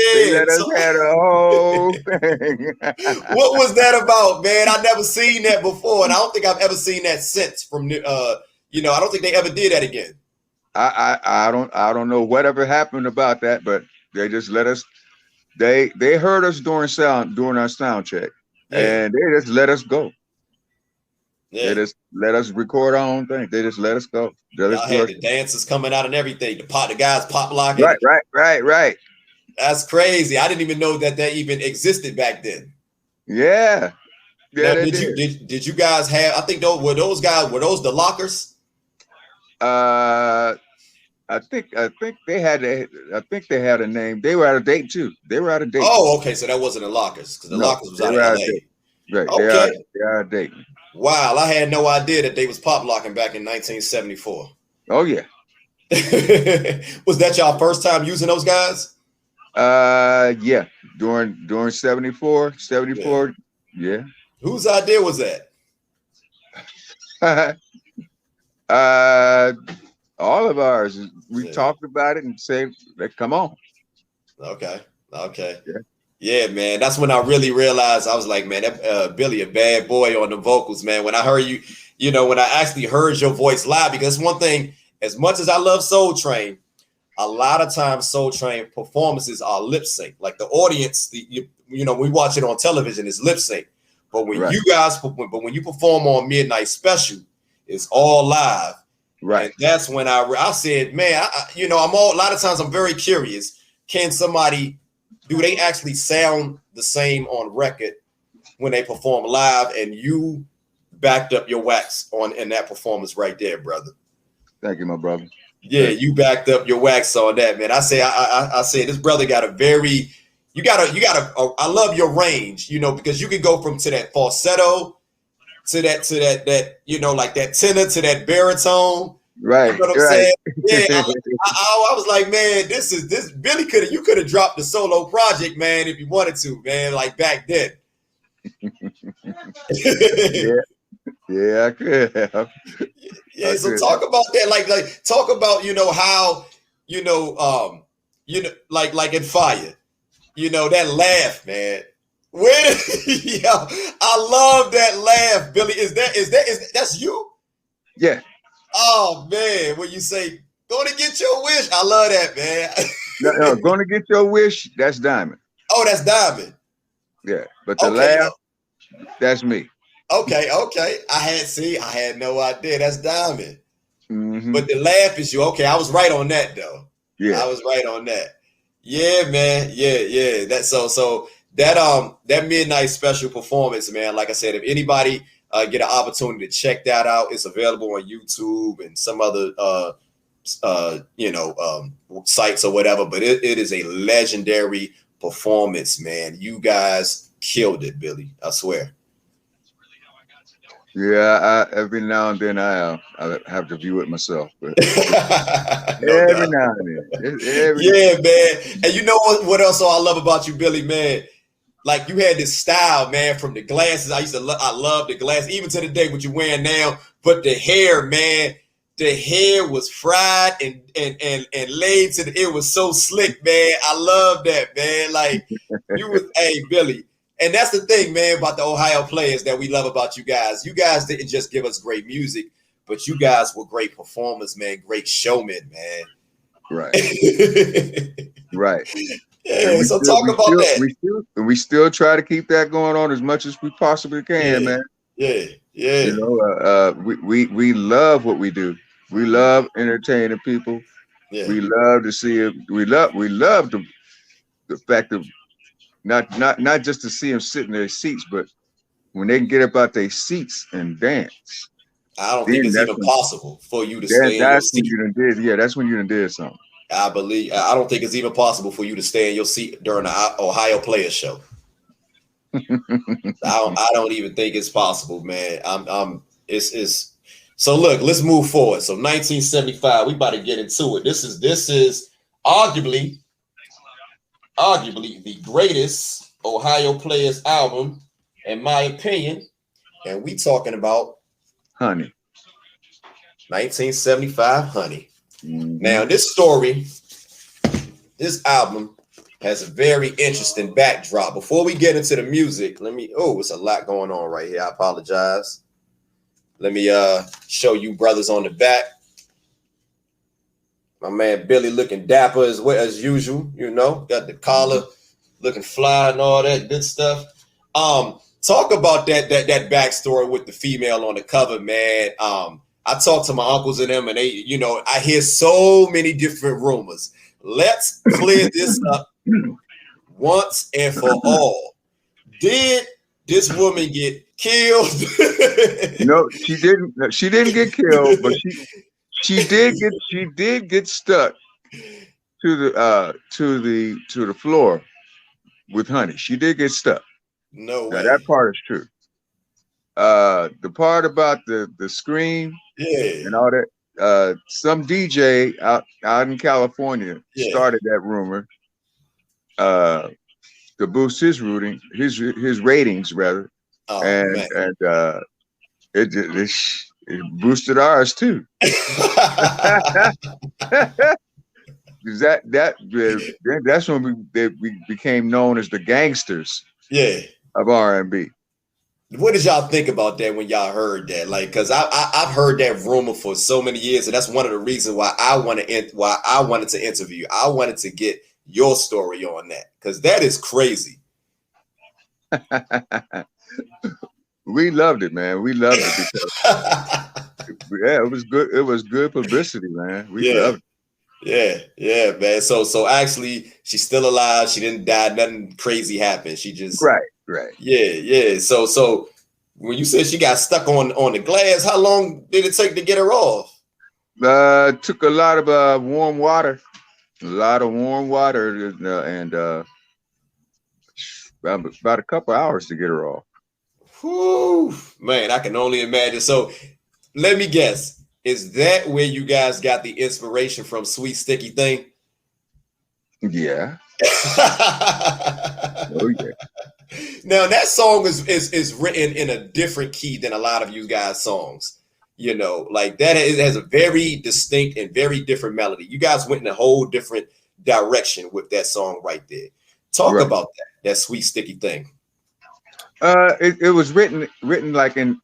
They let us have the whole thing. What was that about, man? I never seen that before, and I don't think I've ever seen that since. From I don't think they ever did that again. I don't know whatever happened about that, but they just let us. They heard us during our sound check, and they just let us go. Yeah. They just let us record our own thing. They just let us go. Y'all had the dancers coming out and everything. The guys pop locking. Right. That's crazy. I didn't even know that even existed back then. Yeah. Now, did you guys have? I think were those the lockers? I think they had a name. They were out of date too. Oh, okay. So that wasn't the lockers because the lockers was out of LA. Right. Okay. They are out of date. Wow, I had no idea that they was pop locking back in 1974. Oh yeah. Was that y'all first time using those guys? Yeah. During 74. Yeah. Whose idea was that? All of ours. We talked about it and said, come on. Okay. Yeah, man. That's when I really realized I was like, man, that Billy a bad boy on the vocals, man. When I heard you, when I actually heard your voice live, because one thing, as much as I love Soul Train, a lot of times Soul Train performances are lip sync. Like the audience, we watch it on television, it's lip sync. But when when you perform on Midnight Special, it's all live. Right. And that's when I said, man, a lot of times I'm very curious. Do they actually sound the same on record when they perform live? And you backed up your wax in that performance right there, brother. Thank you, my brother. Yeah, you backed up your wax on that, man. I say this brother got I love your range, because you can go to that falsetto to that like that tenor to that baritone. Right. You know what I'm saying? Yeah. I was like, man, this Billy you could have dropped the solo project, man, if you wanted to, man, like back then. Yeah, I could have. Yeah, so talk about that. Like talk about, how, like in Fire, that laugh, man. I love that laugh, Billy. Is that's you? Yeah. Oh man, when you say "Gonna get your wish," I love that, man. No, "Gonna get your wish," that's Diamond. Oh, that's Diamond. Yeah, but the laugh, that's me. Okay. I had no idea. That's Diamond. Mm-hmm. But the laugh is you. Okay, I was right on that though. Yeah, I was right on that. Yeah, man. Yeah. That's so that Midnight Special performance, man. Like I said, if anybody, get an opportunity to check that out, it's available on YouTube and some other sites or whatever. But it is a legendary performance, man. You guys killed it, Billy. I swear. Yeah, every now and then I have to view it myself, but no every doubt. now and then. Yeah, man. And you know what else I love about you, Billy, man? Like, you had this style, man, from the glasses. I love the glasses, even to the day what you're wearing now. But the hair, man, the hair was fried and laid to it was so slick, man. I love that, man. Like, you was, hey, Billy. And that's the thing, man, about the Ohio players that we love about you guys. You guys didn't just give us great music, but you guys were great performers, man. Great showmen, man. Right. Right. Yeah, so talk about that. We still try to keep that going on as much as we possibly can, man. Yeah, yeah. You know, we love what we do. We love entertaining people. Yeah. We love to see it. We love the fact of not just to see them sit in their seats, but when they can get up out their seats and dance. I don't think it's even possible for you to stay in your seat. That's when you done did something. I don't think it's even possible for you to stay in your seat during the Ohio Players show. I don't even think it's possible, man. It's so look, let's move forward. So 1975, we about to get into it. This is arguably the greatest Ohio Players album, in my opinion. And we talking about Honey. 1975 Honey. Mm-hmm. Now, this album has a very interesting backdrop. Before we get into the music, it's a lot going on right here. I apologize. Let me show you brothers on the back. My man Billy looking dapper as usual, you know, got the collar looking fly and all that good stuff. Talk about that backstory with the female on the cover, man. I talked to my uncles and them, and they, you know, I hear so many different rumors. Let's clear this up once and for all. Did this woman get killed? No, she didn't. She didn't get killed, but she did get stuck to the floor with Honey. She did get stuck. No way. Now, that part is true. The part about the scream, and all that. Some DJ out in California started that rumor to boost his ratings rather, it boosted ours too. That's when we became known as the gangsters. Yeah. Of R&B. What did y'all think about that when y'all heard that? Like, because I've heard that rumor for so many years, and that's one of the reasons why I wanted to interview you. I wanted to get your story on that, because that is crazy. We loved it, man. We loved it because it was good. It was good publicity, man. We loved it. Yeah, man. So actually, she's still alive. She didn't die. Nothing crazy happened. She just right. Yeah. So when you said she got stuck on the glass, how long did it take to get her off? Took a lot of warm water, and about a couple hours to get her off. Whew, man, I can only imagine. So let me guess. Is that where you guys got the inspiration from, Sweet Sticky Thing? Yeah. Oh yeah. Now that song is written in a different key than a lot of you guys' songs. You know, like that it has a very distinct and very different melody. You guys went in a whole different direction with that song right there. Talk about that Sweet Sticky Thing. It was written like in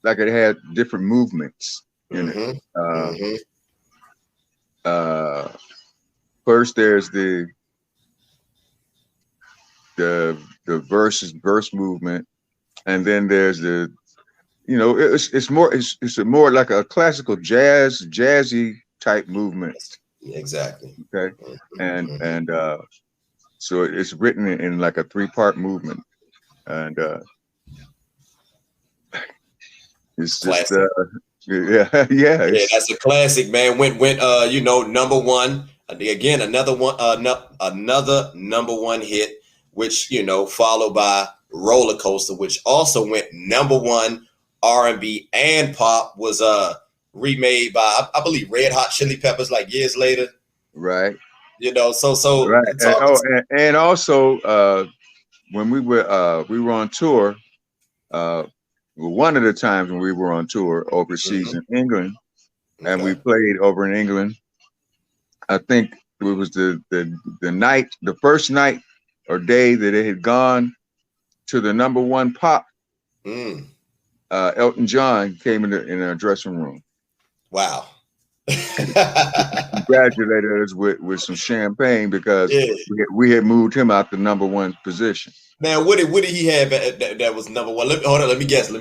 like it had different movements in it. First there's the verse movement, and then there's it's more like a classical jazzy type movement. Exactly. Okay. And so it's written in like a 3-part movement, and It's just Classic. yeah. Yeah, that's a classic, man. Went you know, number one. Again, another one, another number one hit, which, you know, followed by Roller Coaster, which also went number one. R&B and pop was remade by, I believe, Red Hot Chili Peppers like years later. Right. You know, so Right. And, talk. and also when we were on tour, one of the times when we were on tour overseas in England, and we played over in England, I think it was the night, the first night or day that it had gone to the number one pop. Elton John came in our dressing room. Wow. Congratulated us with some champagne because we had moved him out the number one position. Now, what did he have that was number one? Let me guess.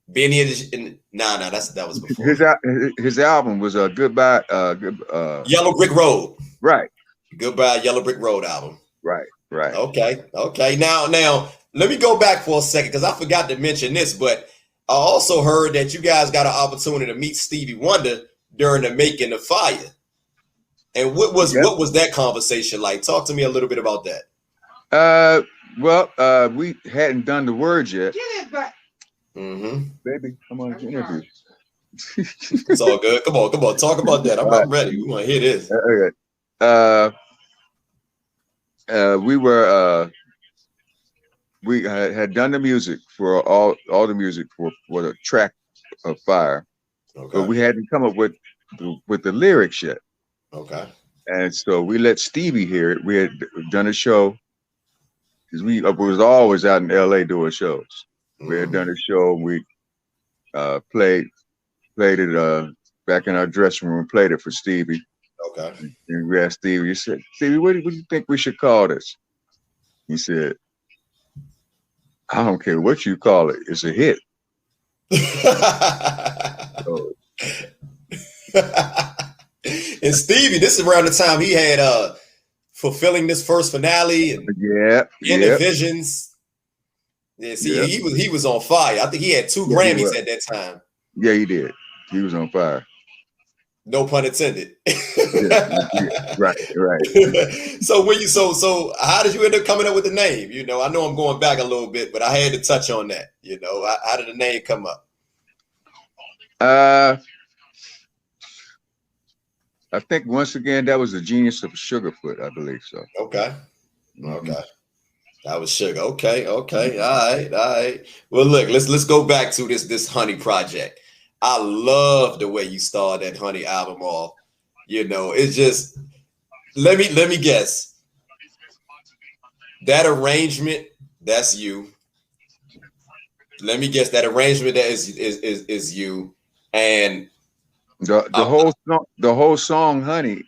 Benny that was before. His album was a Goodbye Yellow Brick Road. Right. Goodbye Yellow Brick Road album. Right. Okay. Now let me go back for a second because I forgot to mention this, but I also heard that you guys got an opportunity to meet Stevie Wonder during the making of Fire. And what was that conversation like? Talk to me a little bit about that. Well, we hadn't done the words yet. Get it back. Baby, come on, interview. It's all good. Come on. Talk about that. I'm ready. We want to hear this. Okay. We had done the music for all the music for the track of Fire, but we hadn't come up with the lyrics yet. Okay. And so we let Stevie hear it. We had done a show because we was always out in LA doing shows. We had done a show. We played it back in our dressing room. Played it for Stevie. Okay. And we asked Stevie. You said, Stevie, what do you think we should call this? He said, I don't care what you call it. It's a hit. And Stevie, this is around the time he had Fulfilling This First Finale and In the Visions. Yeah, see, he was on fire. I think he had 2 Grammys at that time. Yeah, he did. He was on fire. No pun intended. Right. So how did you end up coming up with the name? You know, I know I'm going back a little bit, but I had to touch on that. You know, how did the name come up? I think once again that was the genius of Sugarfoot, I believe so. Okay. That was Sugar. Okay. All right. Well, look, let's go back to this Honey project. I love the way you started that Honey album off. You know, it's just let me guess. That arrangement, that's you. Let me guess, that arrangement that is you. And the whole song Honey,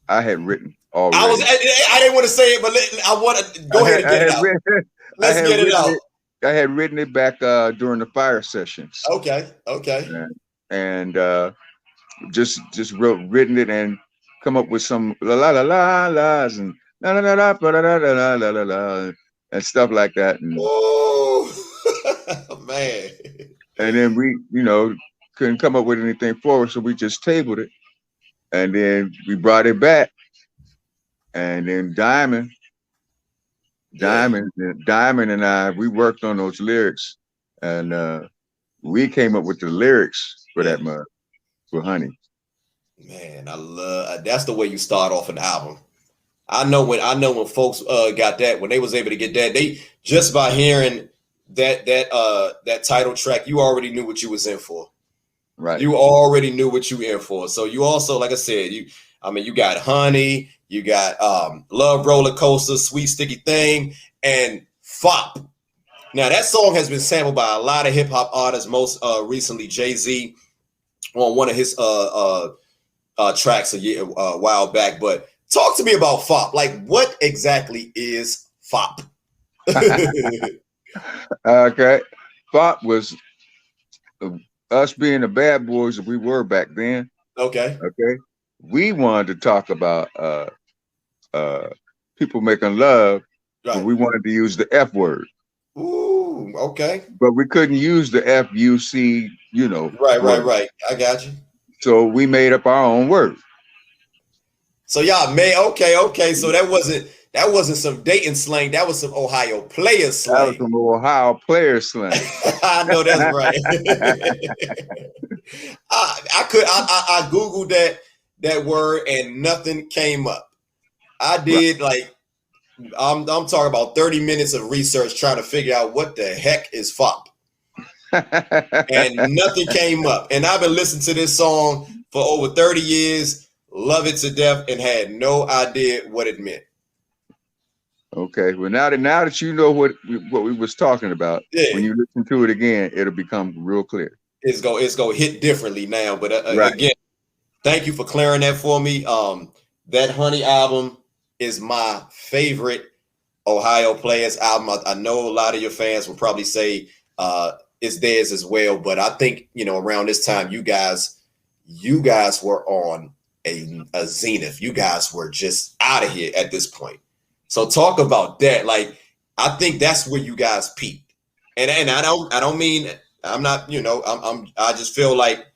I had written already. I didn't want to say it, but I want to go ahead and get it out. Let's get it out. I had written it back during the Fire sessions. Okay. And just written it and come up with some la la la la la's and la la la la la la la la and stuff like that. And man. And then we, couldn't come up with anything for it, so we just tabled it, and then we brought it back, and then Diamond and I, we worked on those lyrics, and we came up with the lyrics for that month for Honey. Man, I love that's the way you start off an album. I know when folks got that, when they was able to get that, they just by hearing that title track, you already knew what you was in for. Right. You already knew what you were in for. So you also, like I said, you got Honey, you got Love Roller Coaster, Sweet Sticky Thing, and Fop. Now that song has been sampled by a lot of hip hop artists, most recently Jay-Z on one of his tracks a while back. But talk to me about Fop. Like, what exactly is Fop? Okay. Fop was us being the bad boys that we were back then. Okay. We wanted to talk about people making love, but we wanted to use the F word. Ooh. Ooh, okay. But we couldn't use the FUC, you know. Right. I got you. So we made up our own word. So y'all made okay. So that wasn't some Dayton slang. That was some Ohio player slang. That was some Ohio player slang. I know that's right. I googled that word and nothing came up. I did I'm talking about 30 minutes of research trying to figure out what the heck is fop. And nothing came up. And I've been listening to this song for over 30 years. Love it to death and had no idea what it meant. Okay, well now that you know what we was talking about, when you listen to it again, it'll become real clear. It's gonna hit differently now. But again, thank you for clearing that for me. That Honey album is my favorite Ohio Players album. I know a lot of your fans will probably say it's theirs as well, but I think around this time you guys were on a zenith. You guys were just out of here at this point. So talk about that. Like, I think that's where you guys peaked. And I don't mean I'm not, I just feel like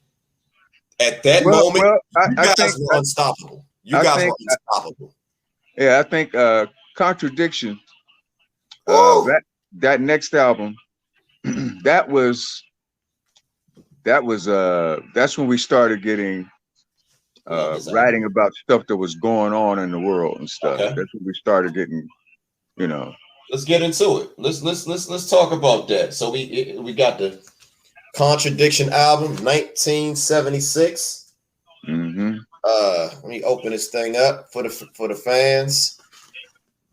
at that moment you guys were unstoppable. You guys were unstoppable. Yeah, I think Contradiction, that next album, that's when we started getting writing about stuff that was going on in the world and stuff. Okay. That's when we started getting, Let's get into it. Let's talk about that. So we got the Contradiction album, 1976. Mm-hmm. Let me open this thing up for the fans.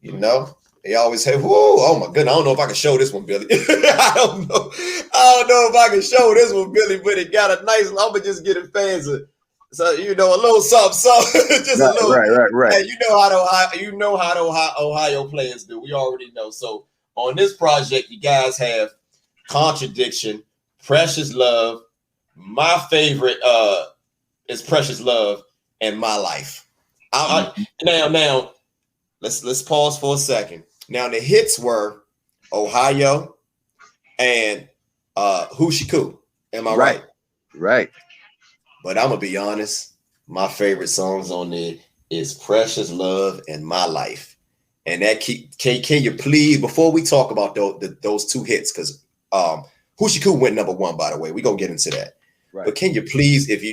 They always say, "Whoa, oh my goodness, I don't know if I can show this one, Billy." I don't know if I can show this one, Billy, but it got a nice. I'm gonna just get it fans a little something, just a little. Right. And you know how the Ohio players do. We already know. So on this project, you guys have Contradiction, Precious Love. My favorite is Precious Love and My Life. Now, let's pause for a second. Now the hits were Ohio and Hushiku. Am I right? Right. But I'm gonna be honest, my favorite songs on there is Precious Love and My Life. And that can you please, before we talk about those two hits, because Hushiku went number 1, by the way. We're gonna get into that. Right. But can you please, if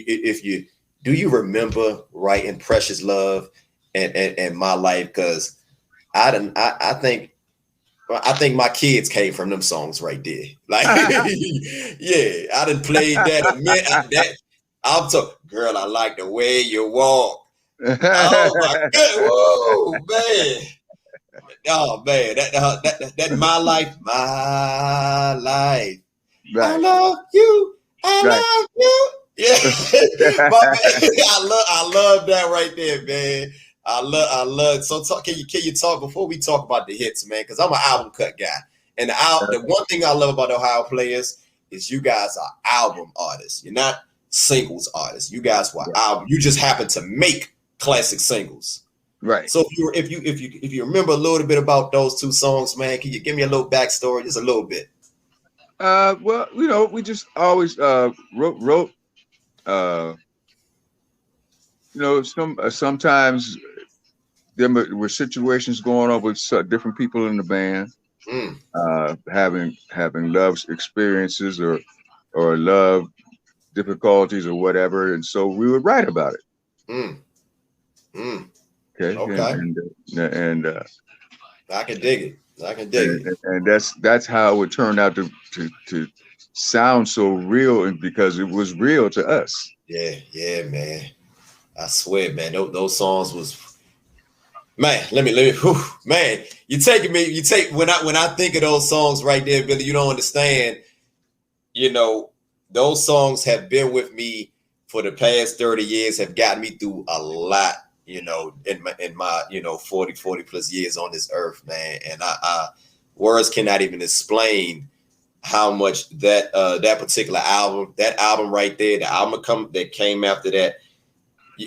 you do you remember writing Precious Love and My Life? Because I think my kids came from them songs right there. Like, yeah, I done played that. I'm talking, girl, I like the way you walk. Oh my God, whoa, man. Oh man, that My Life. Right. I love you. Love you. Yeah. I love that right there, man. I love. So can you talk before we talk about the hits, man? Because I'm an album cut guy, and the one thing I love about Ohio Players is you guys are album artists. You're not singles artists. You guys were album. You just happen to make classic singles. Right. So if you remember a little bit about those two songs, man, can you give me a little backstory, just a little bit? Well, we just always wrote. Sometimes there were situations going on with different people in the band, having love experiences or love difficulties or whatever, and so we would write about it. Okay. And I can dig it. And that's how it would turn out to sound so real, and because it was real to us. Yeah, man. I swear, man, those songs was, man. Let me. Whew, man, when I think of those songs right there, Billy. You don't understand. Those songs have been with me for the past 30 years. Have gotten me through a lot. In my 40 plus years on this earth, man. And I words cannot even explain how much that particular album, that album right there, the album that came after that.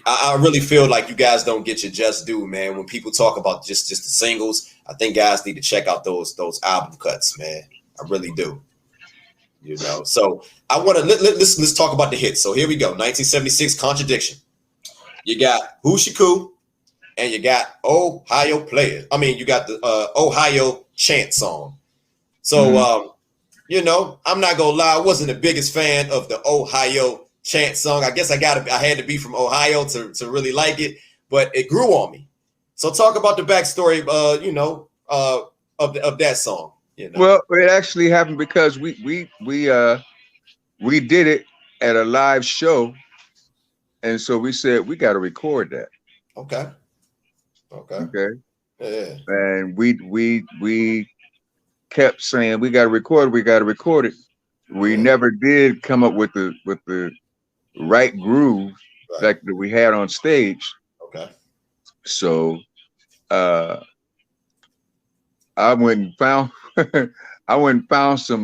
I really feel like you guys don't get your just due, man. When people talk about just the singles, I think guys need to check out those album cuts, man. I really do. You know, so I want to let's talk about the hits. So here we go. 1976, Contradiction. You got Who She Cool, and you got Ohio Player. I mean, you got the Ohio Chant song. So you know, I'm not gonna lie, I wasn't the biggest fan of the Ohio Chant song. I guess I had to be from Ohio to really like it, but it grew on me. So talk about the backstory, you know, of that song. You know? Well, it actually happened because we did it at a live show, and so we said we got to record that. Okay. Yeah. And we kept saying we got to record it. We never did come up with the right groove like that we had on stage. Okay. So I went and found some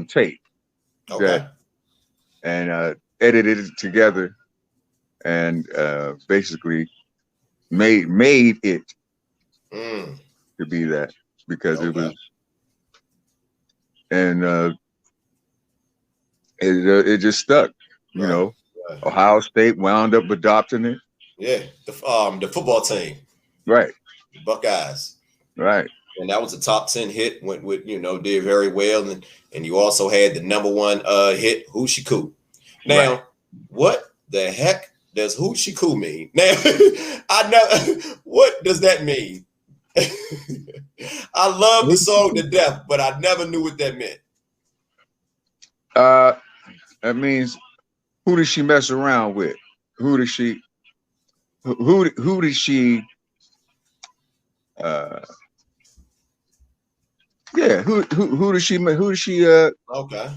tape. Okay. And edited it together and basically made it to be that, because it was, and it just stuck, you know. Ohio State wound up adopting it. Yeah, the football team. Right. The Buckeyes. Right. And that was a top 10 hit, went with, you know, did very well. And you also had the #1 hit, Who She Cool. Now, what the heck does Who She Cool mean? Now, what does that mean? I love the song to death, but I never knew what that meant. That means, who does she mess around with? Who does she yeah, who does she Okay.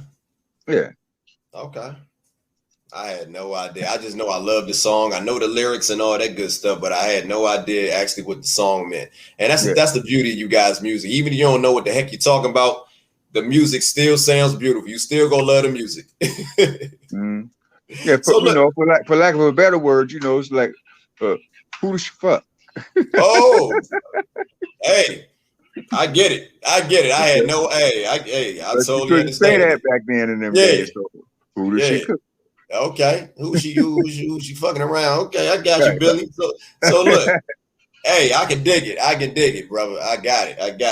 Yeah. Okay. I had no idea. I just know I love the song. I know the lyrics and all that good stuff, but I had no idea actually what the song meant. And that's the beauty of you guys' music. Even if you don't know what the heck you're talking about, the music still sounds beautiful. You still gonna love the music. Yeah, so for lack of a better word, you know, it's like, who does she fuck? Oh, hey, I get it. I had no. I totally understand. Say that back then in them days. So who does she cook? Okay, who she fucking around? Okay, I got you, Billy. So look, hey, I can dig it, brother. I got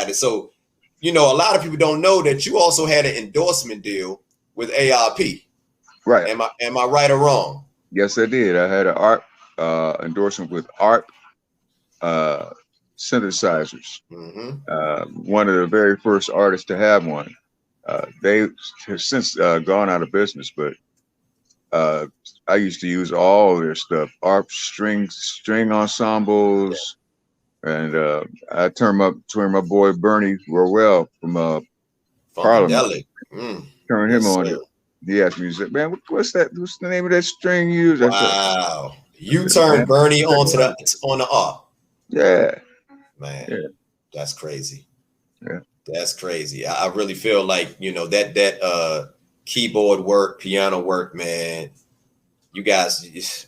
it. So, you know, a lot of people don't know that you also had an endorsement deal with ARP. Right. Am I right or wrong? Yes, I did. I had an ARP endorsement with ARP synthesizers. One of the very first artists to have one. They have since gone out of business, but I used to use all their stuff, ARP string ensembles, and I turned my boy Bernie Rowell from Parliament. Turned him on. He asked me, he said, "Man, what's that? What's the name of that string you use?" Wow, you turned Bernie on the ARP. Yeah, man, that's crazy. Yeah, that's crazy. I really feel like, you know, that keyboard work, piano work, man. You guys, it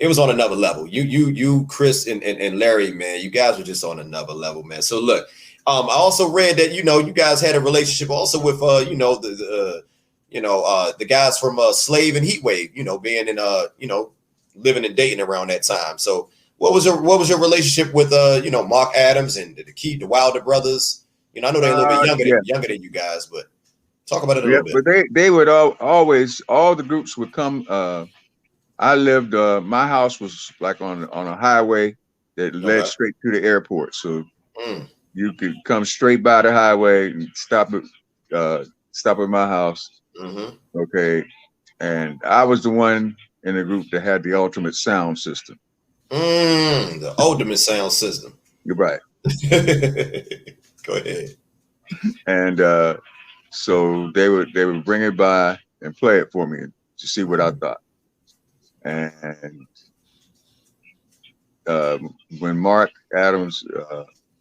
was on another level. You, Chris, and Larry, man. You guys were just on another level, man. So look, I also read that, you know, you guys had a relationship also with you know, the guys from Slave and Heatwave, you know, being in you know, living and dating around that time. So what was your relationship with you know, Mark Adams and the Wilder brothers? You know, I know they're a little bit younger than you guys, but talk about it a little bit. But they would always, all the groups would come. I lived, my house was like on a highway that led straight to the airport. So you could come straight by the highway and stop at my house. Okay. And I was the one in the group that had the ultimate sound system. The ultimate sound system. You're right. Go ahead. And so they would bring it by and play it for me to see what I thought. And when Mark Adams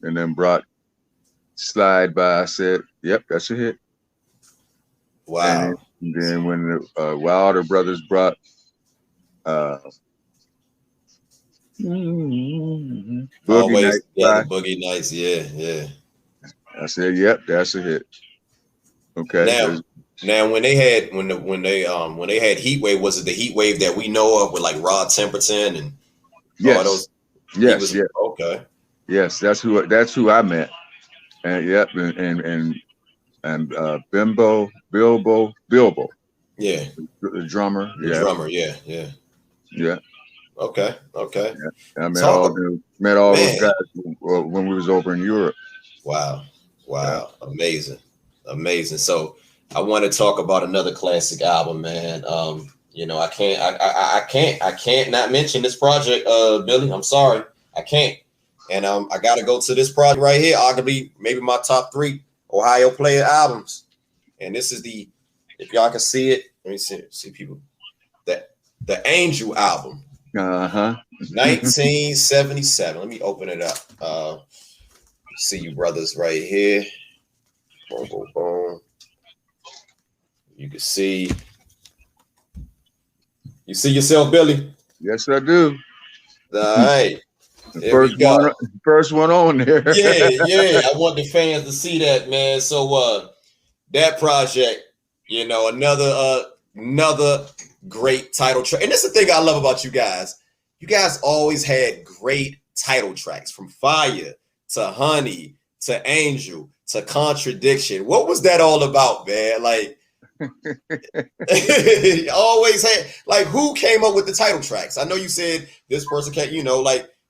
and then brought Slide by, I said, "Yep, that's a hit." Wow. And then when the Wilder brothers brought Boogie Always Nights. together, Boogie Nights. Yeah, yeah. I said, yep, that's a hit. Okay. Now when they had when they had Heat Wave, was it the Heat Wave that we know of with like Rod Temperton and all those? Yes. Okay. Yes, that's who I met. And yep, and Bilbo. Yeah. The drummer. The drummer, yeah. Okay. Yeah. I met all those guys when we was over in Europe. Wow. Yeah. Amazing. So I want to talk about another classic album, man. I can't not mention this project, Billy. I'm sorry. I can't. And I gotta go to this project right here, arguably maybe my top 3 Ohio player albums. And this is if y'all can see it, let me see people. The Angel album. 1977. Let me open it up. See you brothers right here. Boom. You can see. You see yourself, Billy? Yes, I do. All right. First one on there. Yeah. I want the fans to see that, man. So that project, another great title track. And that's the thing I love about you guys. You guys always had great title tracks, from Fire to Honey to Angel to Contradiction. What was that all about, man? Like, always had, like, who came up with the title tracks? I know you said this person can't,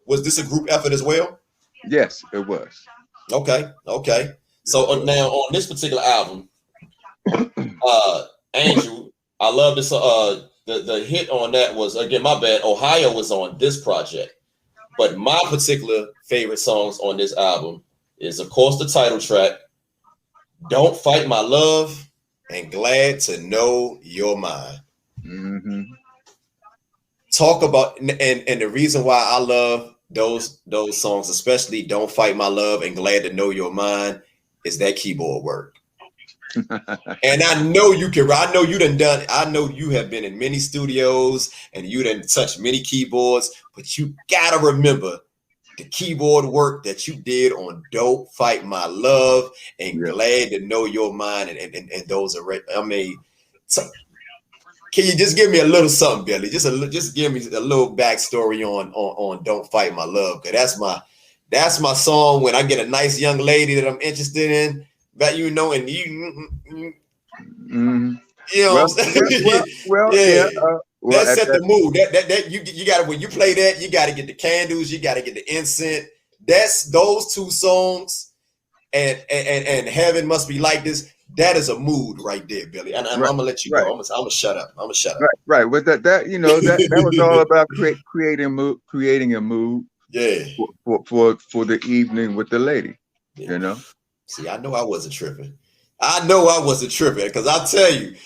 was this a group effort as well? Yes, it was. Okay. So now on this particular album, Angel, I love this. The hit on that was, again, my bad, Ohio was on this project. But my particular favorite songs on this album is, of course, the title track, Don't Fight My Love, and Glad to Know You're Mine. Mm-hmm. Talk about, and the reason why I love those songs, especially Don't Fight My Love and Glad to Know You're Mine, is that keyboard work. And I know you can. I know you done. I know you have been in many studios and you done touched many keyboards, but you gotta remember the keyboard work that you did on "Don't Fight My Love" and "Glad to Know Your Mind," and those are. I mean, can you just give me a little something, Billy? Just give me a little backstory on "Don't Fight My Love," because that's my song when I get a nice young lady that I'm interested in. But and you that set the mood. That you gotta, when you play that, you gotta get the candles, you gotta get the incense. That's those two songs, and Heaven Must Be Like This. That is a mood right there, Billy. And I'm gonna let you go. I'm gonna shut up. Right. With that that was all about creating a mood. Yeah. For the evening with the lady. Yeah. See, I know I wasn't tripping. Because I'll tell you,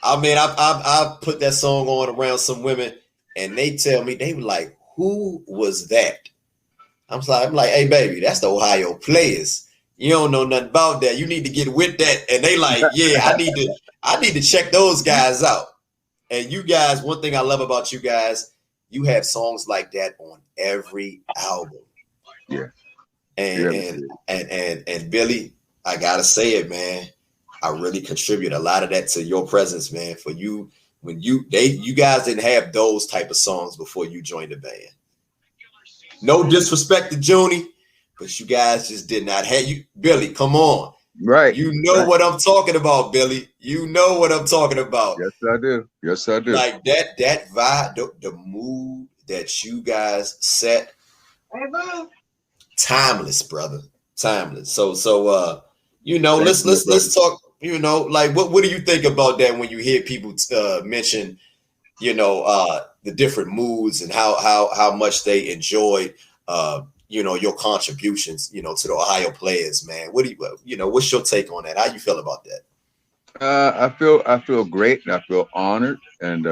I mean, I put that song on around some women, and they tell me, they were like, "Who was that?" I'm like, "Hey, baby, that's the Ohio Players. You don't know nothing about that. You need to get with that." And they like, "Yeah, I need to check those guys out." And you guys, one thing I love about you guys, you have songs like that on every album. Yeah. And Billy, I gotta say it, man. I really contribute a lot of that to your presence, man. For you, when you guys didn't have those type of songs before you joined the band. No disrespect to Junie, but you guys just did not have you. Billy, come on. Right. You know what I'm talking about, Billy. You know what I'm talking about. Yes, I do. Like that vibe, the mood that you guys set. Timeless, brother. Timeless. So let's talk, like what do you think about that when you hear people mention, the different moods and how much they enjoyed your contributions, to the Ohio Players, man. What do you what's your take on that? How you feel about that? I feel great, and I feel honored, and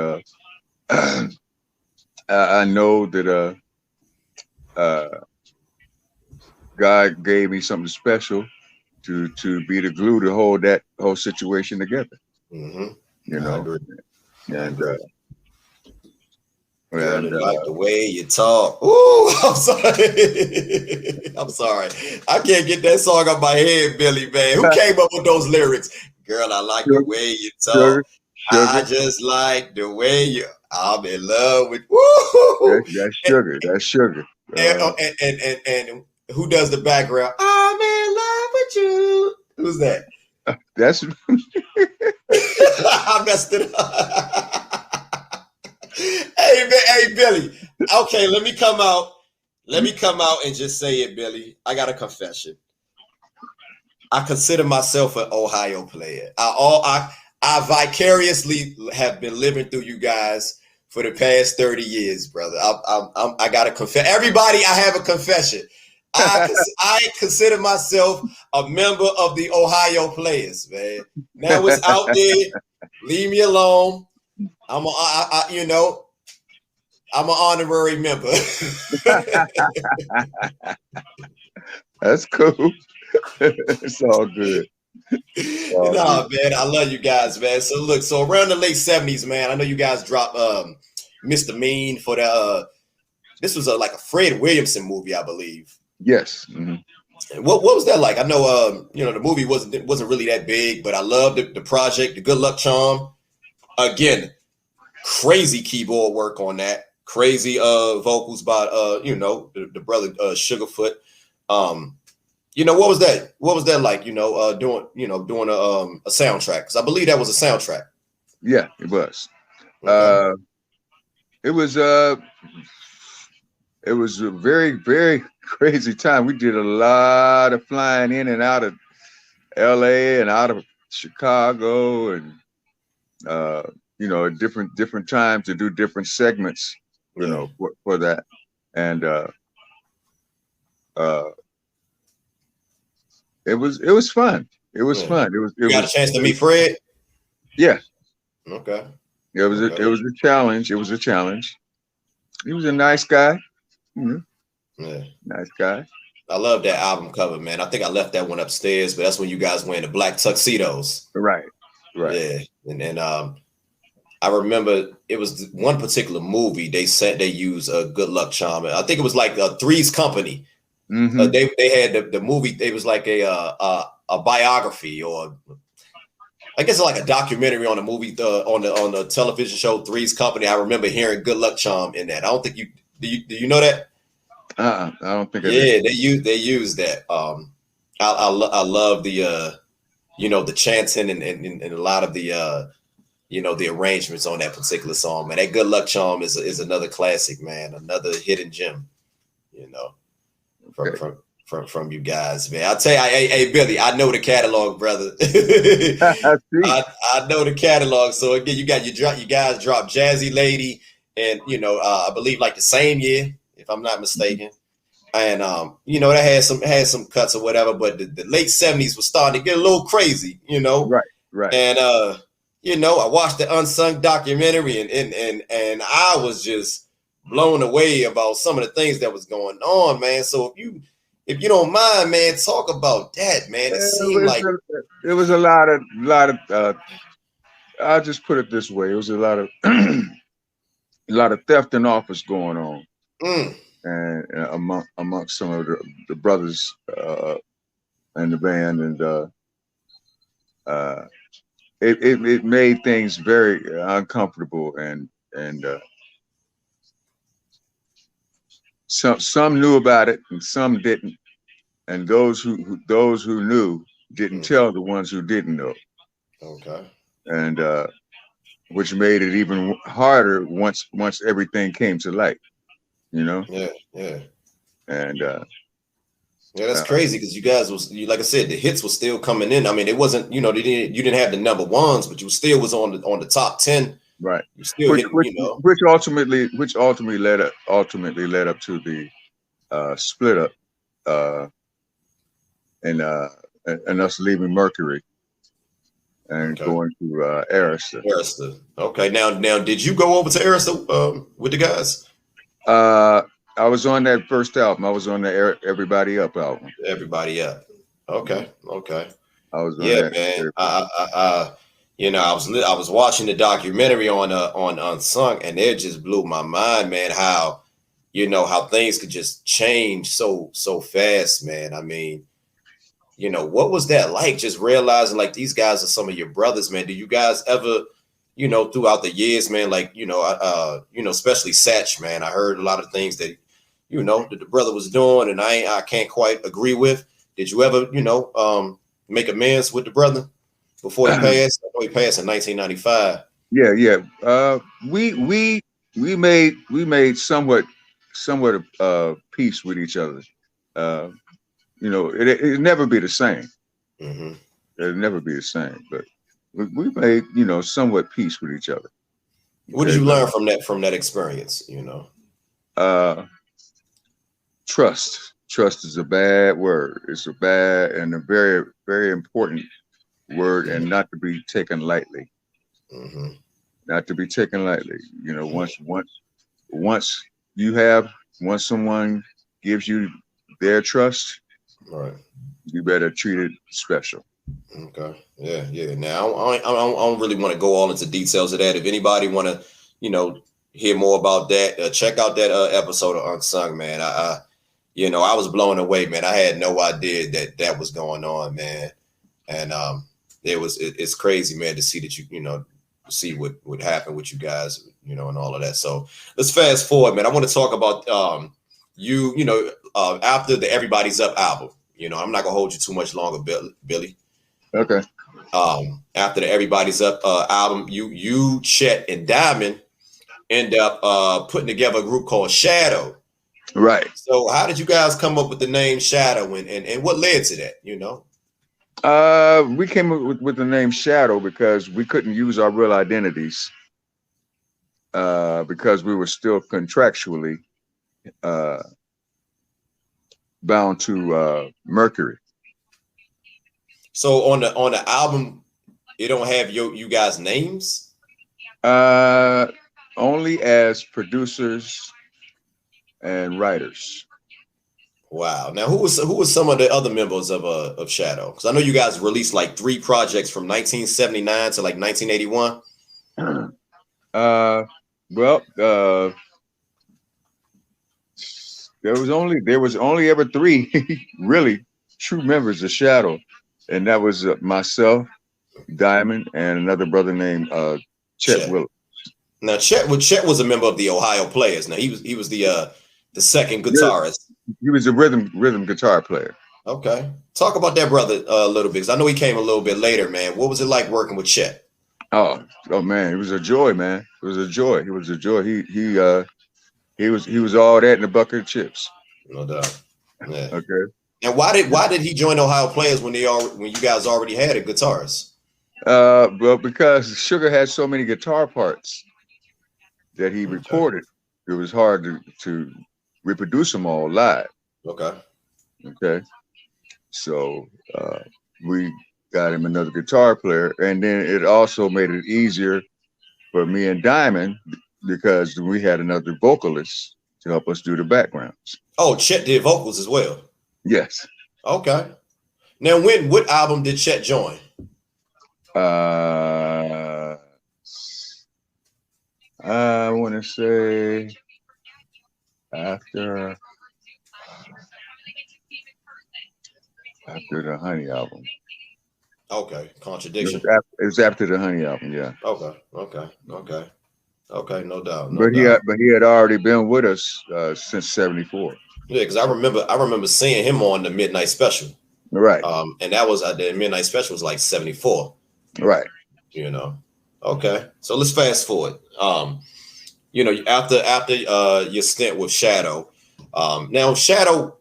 I know that God gave me something special to be the glue to hold that whole situation together. Mm-hmm. I agree. And Girl, I like the way you talk. Ooh, I'm sorry. I'm sorry. I can't get that song out my head, Billy, man. Who came up with those lyrics? Girl, I like the way you talk. I just like the way you. I'm in love with. Woo! That's Sugar. That's Sugar. And who does the background? I'm in love with you. Who's that? That's. I messed it up. Hey, Billy. Okay, let me come out. Let me come out and just say it, Billy. I got a confession. I consider myself an Ohio player. I vicariously have been living through you guys for the past 30 years, brother. I got to confess. Everybody, I have a confession. I consider myself a member of the Ohio Players, man. Now it's out there. Leave me alone. I'm an honorary member. That's cool. It's all good. Nah, man, I love you guys, man. So look, so around the late 70s, man, I know you guys dropped Mr. Mean for the this was like a Fred Williamson movie, I believe. Yes. Mm-hmm. What was that like? I know the movie wasn't really that big, but I loved the project, the Good Luck Charm. Again, crazy keyboard work on that. Crazy vocals by the brother Sugarfoot. What was that? What was that like? Doing a soundtrack, because I believe that was a soundtrack. Yeah, it was. Okay. It was a very, very crazy time. We did a lot of flying in and out of LA and out of Chicago, and different times to do different segments, for that. And it was fun. It was fun. You got a chance to meet Fred? Yeah. Okay. It was a challenge. It was a challenge. He was a nice guy. Mm-hmm. Yeah. Nice guy. I love that album cover, man. I think I left that one upstairs, but that's when you guys wearing the black tuxedos. Right. Yeah. And then I remember it was one particular movie they said they used a Good Luck Charm. I think it was like Three's Company. Mm-hmm. They had the movie. It was like a biography, or I guess like a documentary on the movie on the television show Three's Company. I remember hearing Good Luck Charm in that. I don't think do you know that? I don't think. Yeah, they use that. I love the the chanting and a lot of the the arrangements on that particular song, man. That Good Luck Charm is another classic, man. Another hidden gem, from you guys, man. I'll tell you, hey Billy, I know the catalog, brother. I know the catalog. So again, you guys dropped Jazzy Lady, and I believe like the same year, if I'm not mistaken. And that had some cuts or whatever, but the late 70s was starting to get a little crazy, Right. And I watched the Unsung documentary, and I was just blown away about some of the things that was going on, man. So if you don't mind, man, talk about that, man. It seemed like it was a lot of I'll just put it this way. It was a lot of theft in office going on. And amongst some of the brothers in the band, and it made things very uncomfortable, and some knew about it and some didn't, and those who knew didn't tell the ones who didn't know. Okay. And which made it even harder once everything came to light. Yeah. And that's crazy, because you guys like I said, the hits were still coming in. I mean, it wasn't, you didn't have the number ones, but you still was on the top 10. Right. You still which ultimately led up to the split up and us leaving Mercury and going to Arista. Arista. Okay. Now did you go over to Arista with the guys? I was on that first album. I was on the Everybody Up album. Everybody Up. Okay. I was on that. Man. You know, I was watching the documentary on Unsung, and it just blew my mind, man. How, you know, how things could just change so fast, man. I mean, you know, what was that like? Just realizing like these guys are some of your brothers, man. Do you guys ever, you know, throughout the years, man, like, you know, especially Satch, man, I heard a lot of things that, you know, that the brother was doing, and I can't quite agree with. Did you ever, you know, make amends with the brother before he passed? I know he passed in 1995. Yeah. We made somewhat of peace with each other. You know, it'd never be the same. Mm-hmm. It'd never be the same, but we made, you know, somewhat peace with each other. What did you learn from that experience? You know, trust. Trust is a bad word. It's a bad and a very, very important word, and not to be taken lightly. Mm-hmm. Not to be taken lightly. You know, once someone gives you their trust, right, you better treat it special. Okay. Yeah. Now I don't really want to go all into details of that. If anybody want to, you know, hear more about that, check out that episode of Unsung, man. You know, I was blown away, man. I had no idea that was going on, man. And it's crazy, man, to see that you know, see what happened with you guys, you know, and all of that. So let's fast forward, man. I want to talk about you know, after the Everybody's Up album. You know, I'm not gonna hold you too much longer, Billy. Okay. After the Everybody's Up album, you, Chet, and Diamond end up putting together a group called Shadow. Right. So how did you guys come up with the name Shadow, and what led to that, you know? We came up with the name Shadow because we couldn't use our real identities because we were still contractually bound to Mercury. So on the album, it don't have you guys' names? Only as producers and writers. Wow. Now, who was some of the other members of Shadow? Because I know you guys released like 3 projects from 1979 to like 1981. There was only ever 3 really true members of Shadow, and that was myself, Diamond, and another brother named Chet Willis. Now, Chet was a member of the Ohio Players. Now, he was the second guitarist. He was a rhythm guitar player. Okay, talk about that brother a little bit, because I know he came a little bit later, man. What was it like working with Chet? Oh man, it was a joy, man. It was a joy. He was a joy. He was all that in a bucket of chips. No doubt. Yeah. Okay. And why did he join Ohio Players when you guys already had a guitarist? Well, because Sugar had so many guitar parts that he recorded, it was hard to reproduce them all live. Okay. So we got him another guitar player, and then it also made it easier for me and Diamond because we had another vocalist to help us do the backgrounds. Oh, Chet did vocals as well. Yes. Okay. Now, what album did Chet join? I want to say after the Honey album. Okay, Contradiction. It was after the Honey album, yeah. Okay, no doubt. But he had already been with us since '74. Yeah, because I remember seeing him on the Midnight Special. Right. And that was the Midnight Special was like '74. Right. You know. Okay. So let's fast forward. You know, after your stint with Shadow, now Shadow,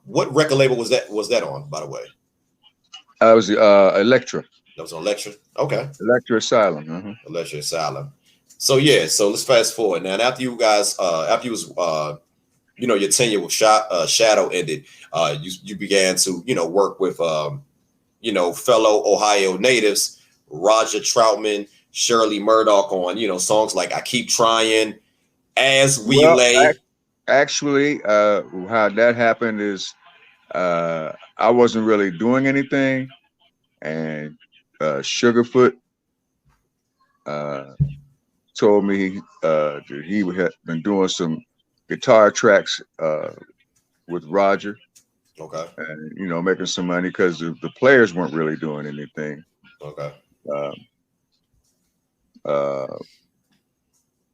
what record label was that on, by the way? I was Elektra. That was on Elektra. Okay. Elektra Asylum. Elektra Asylum. So yeah, so let's fast forward now. And after you guys, after you was, you know, your tenure with Shadow ended, you began to, you know, work with, you know, fellow Ohio natives, Roger Troutman, Shirley Murdoch on, you know, songs like "I Keep Trying," "As We Lay." Actually, how that happened is I wasn't really doing anything, and Sugarfoot told me that he had been doing some guitar tracks with Roger. Okay. And, you know, making some money because the players weren't really doing anything. Okay.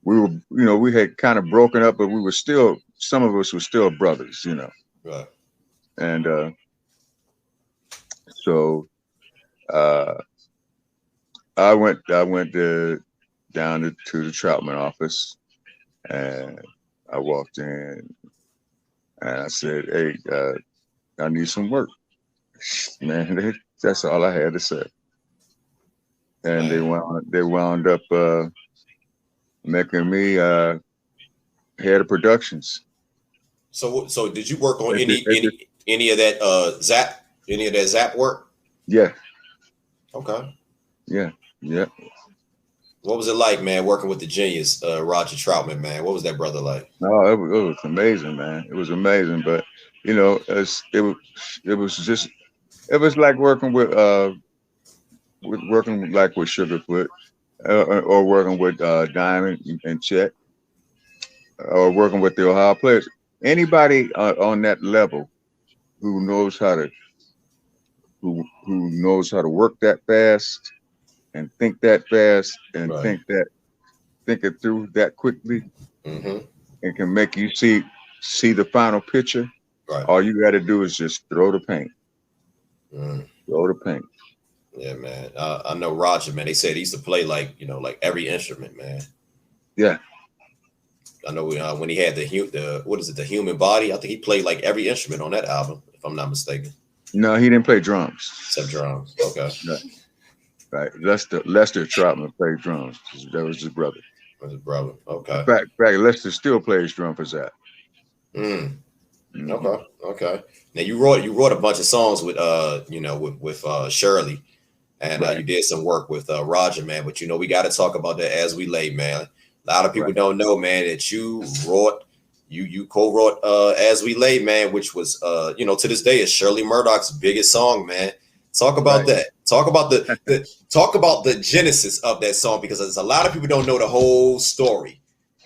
We were, you know, we had kind of broken up, but we were still, some of us were still brothers, you know. Right. And so I went down to the Troutman office, and I walked in, and I said, "Hey, I need some work." Man, that's all I had to say. And they wound up making me head of productions. So did you work on any of that Zap work? Yeah. Okay. Yeah. What was it like, man, working with the genius, Roger Troutman, man? What was that brother like? No, it was amazing, man. It was amazing, but you know, it was like working with Sugarfoot, or working with Diamond and Chet, or working with the Ohio players. Anybody on that level who knows how to work that fast and think that fast and right. think it through that quickly, mm-hmm. and can make you see the final picture. Right. All you got to do is just throw the paint. Throw the paint. Yeah, man. I know Roger, man. They said he used to play like every instrument, man. Yeah. I know when he had the Human Body, I think he played like every instrument on that album, if I'm not mistaken. No, he didn't play drums. Except drums. Okay. Right. Lester Troutman played drums. That was his brother. Was his brother. Okay. In fact, Lester still plays drum for Zap. Mm-hmm. Okay. Now you wrote a bunch of songs with with Shirley, and you did some work with Roger, man. But we got to talk about that As We Lay, man. A lot of people don't know, man, that you co-wrote As We Lay, man, which was to this day is Shirley Murdoch's biggest song, man. Talk about that. Talk about the genesis of that song, because there's a lot of people don't know the whole story,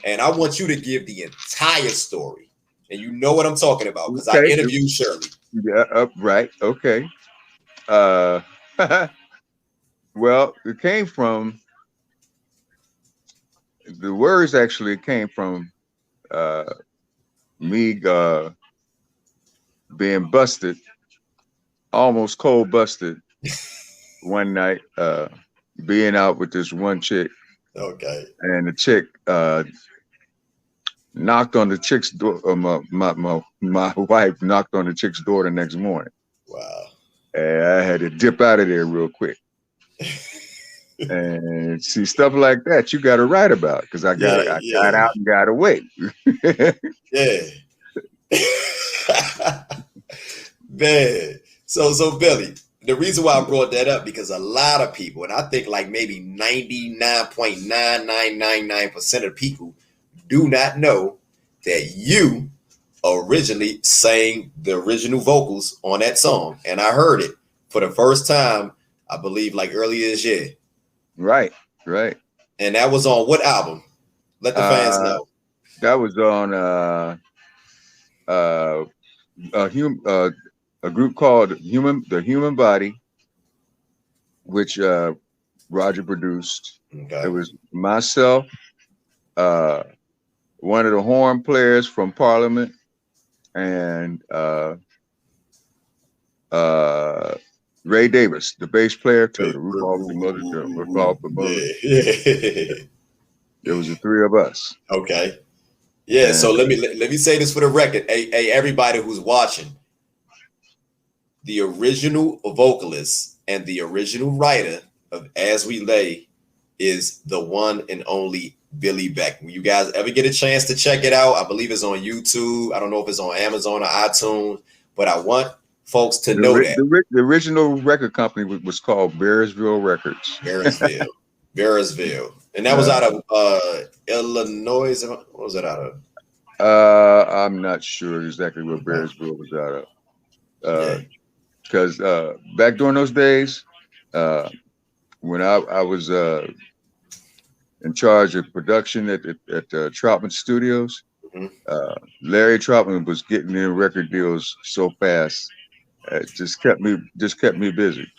and I want you to give the entire story. And you know what I'm talking about, because I interviewed Shirley. Yeah, right. Okay. Well, it came from, the words actually came from me being busted, almost cold busted one night, being out with this one chick. Okay. And the chick knocked on the chick's door. My wife knocked on the chick's door the next morning. Wow. And I had to dip out of there real quick. And see, stuff like that you got to write about, because I got out and got away. Yeah. Man. So Billy, the reason why I brought that up, because a lot of people, and I think like maybe 99.9999% of people do not know that you originally sang the original vocals on that song. And I heard it for the first time, I believe, like earlier this year. Right. And that was on what album? Let the fans know. That was on a group called The Human Body, which Roger produced. Okay. It was myself, one of the horn players from Parliament, and Ray Davis, the bass player to the Roof Off the Mother. It was the three of us. Okay. Yeah. And so let me say this for the record. Hey, everybody who's watching, the original vocalist and the original writer of As We Lay is the one and only Billy Beck. When you guys ever get a chance to check it out, I believe it's on YouTube. I don't know if it's on Amazon or iTunes, but I want folks to know that. The original record company was called Bearsville Records. Bearsville. And that was out of Illinois. What was that out of? I'm not sure exactly where Bearsville was out of. Because back during those days, when I was in charge of production at Troutman Studios. Mm-hmm. Larry Troutman was getting in record deals so fast. It just kept me busy.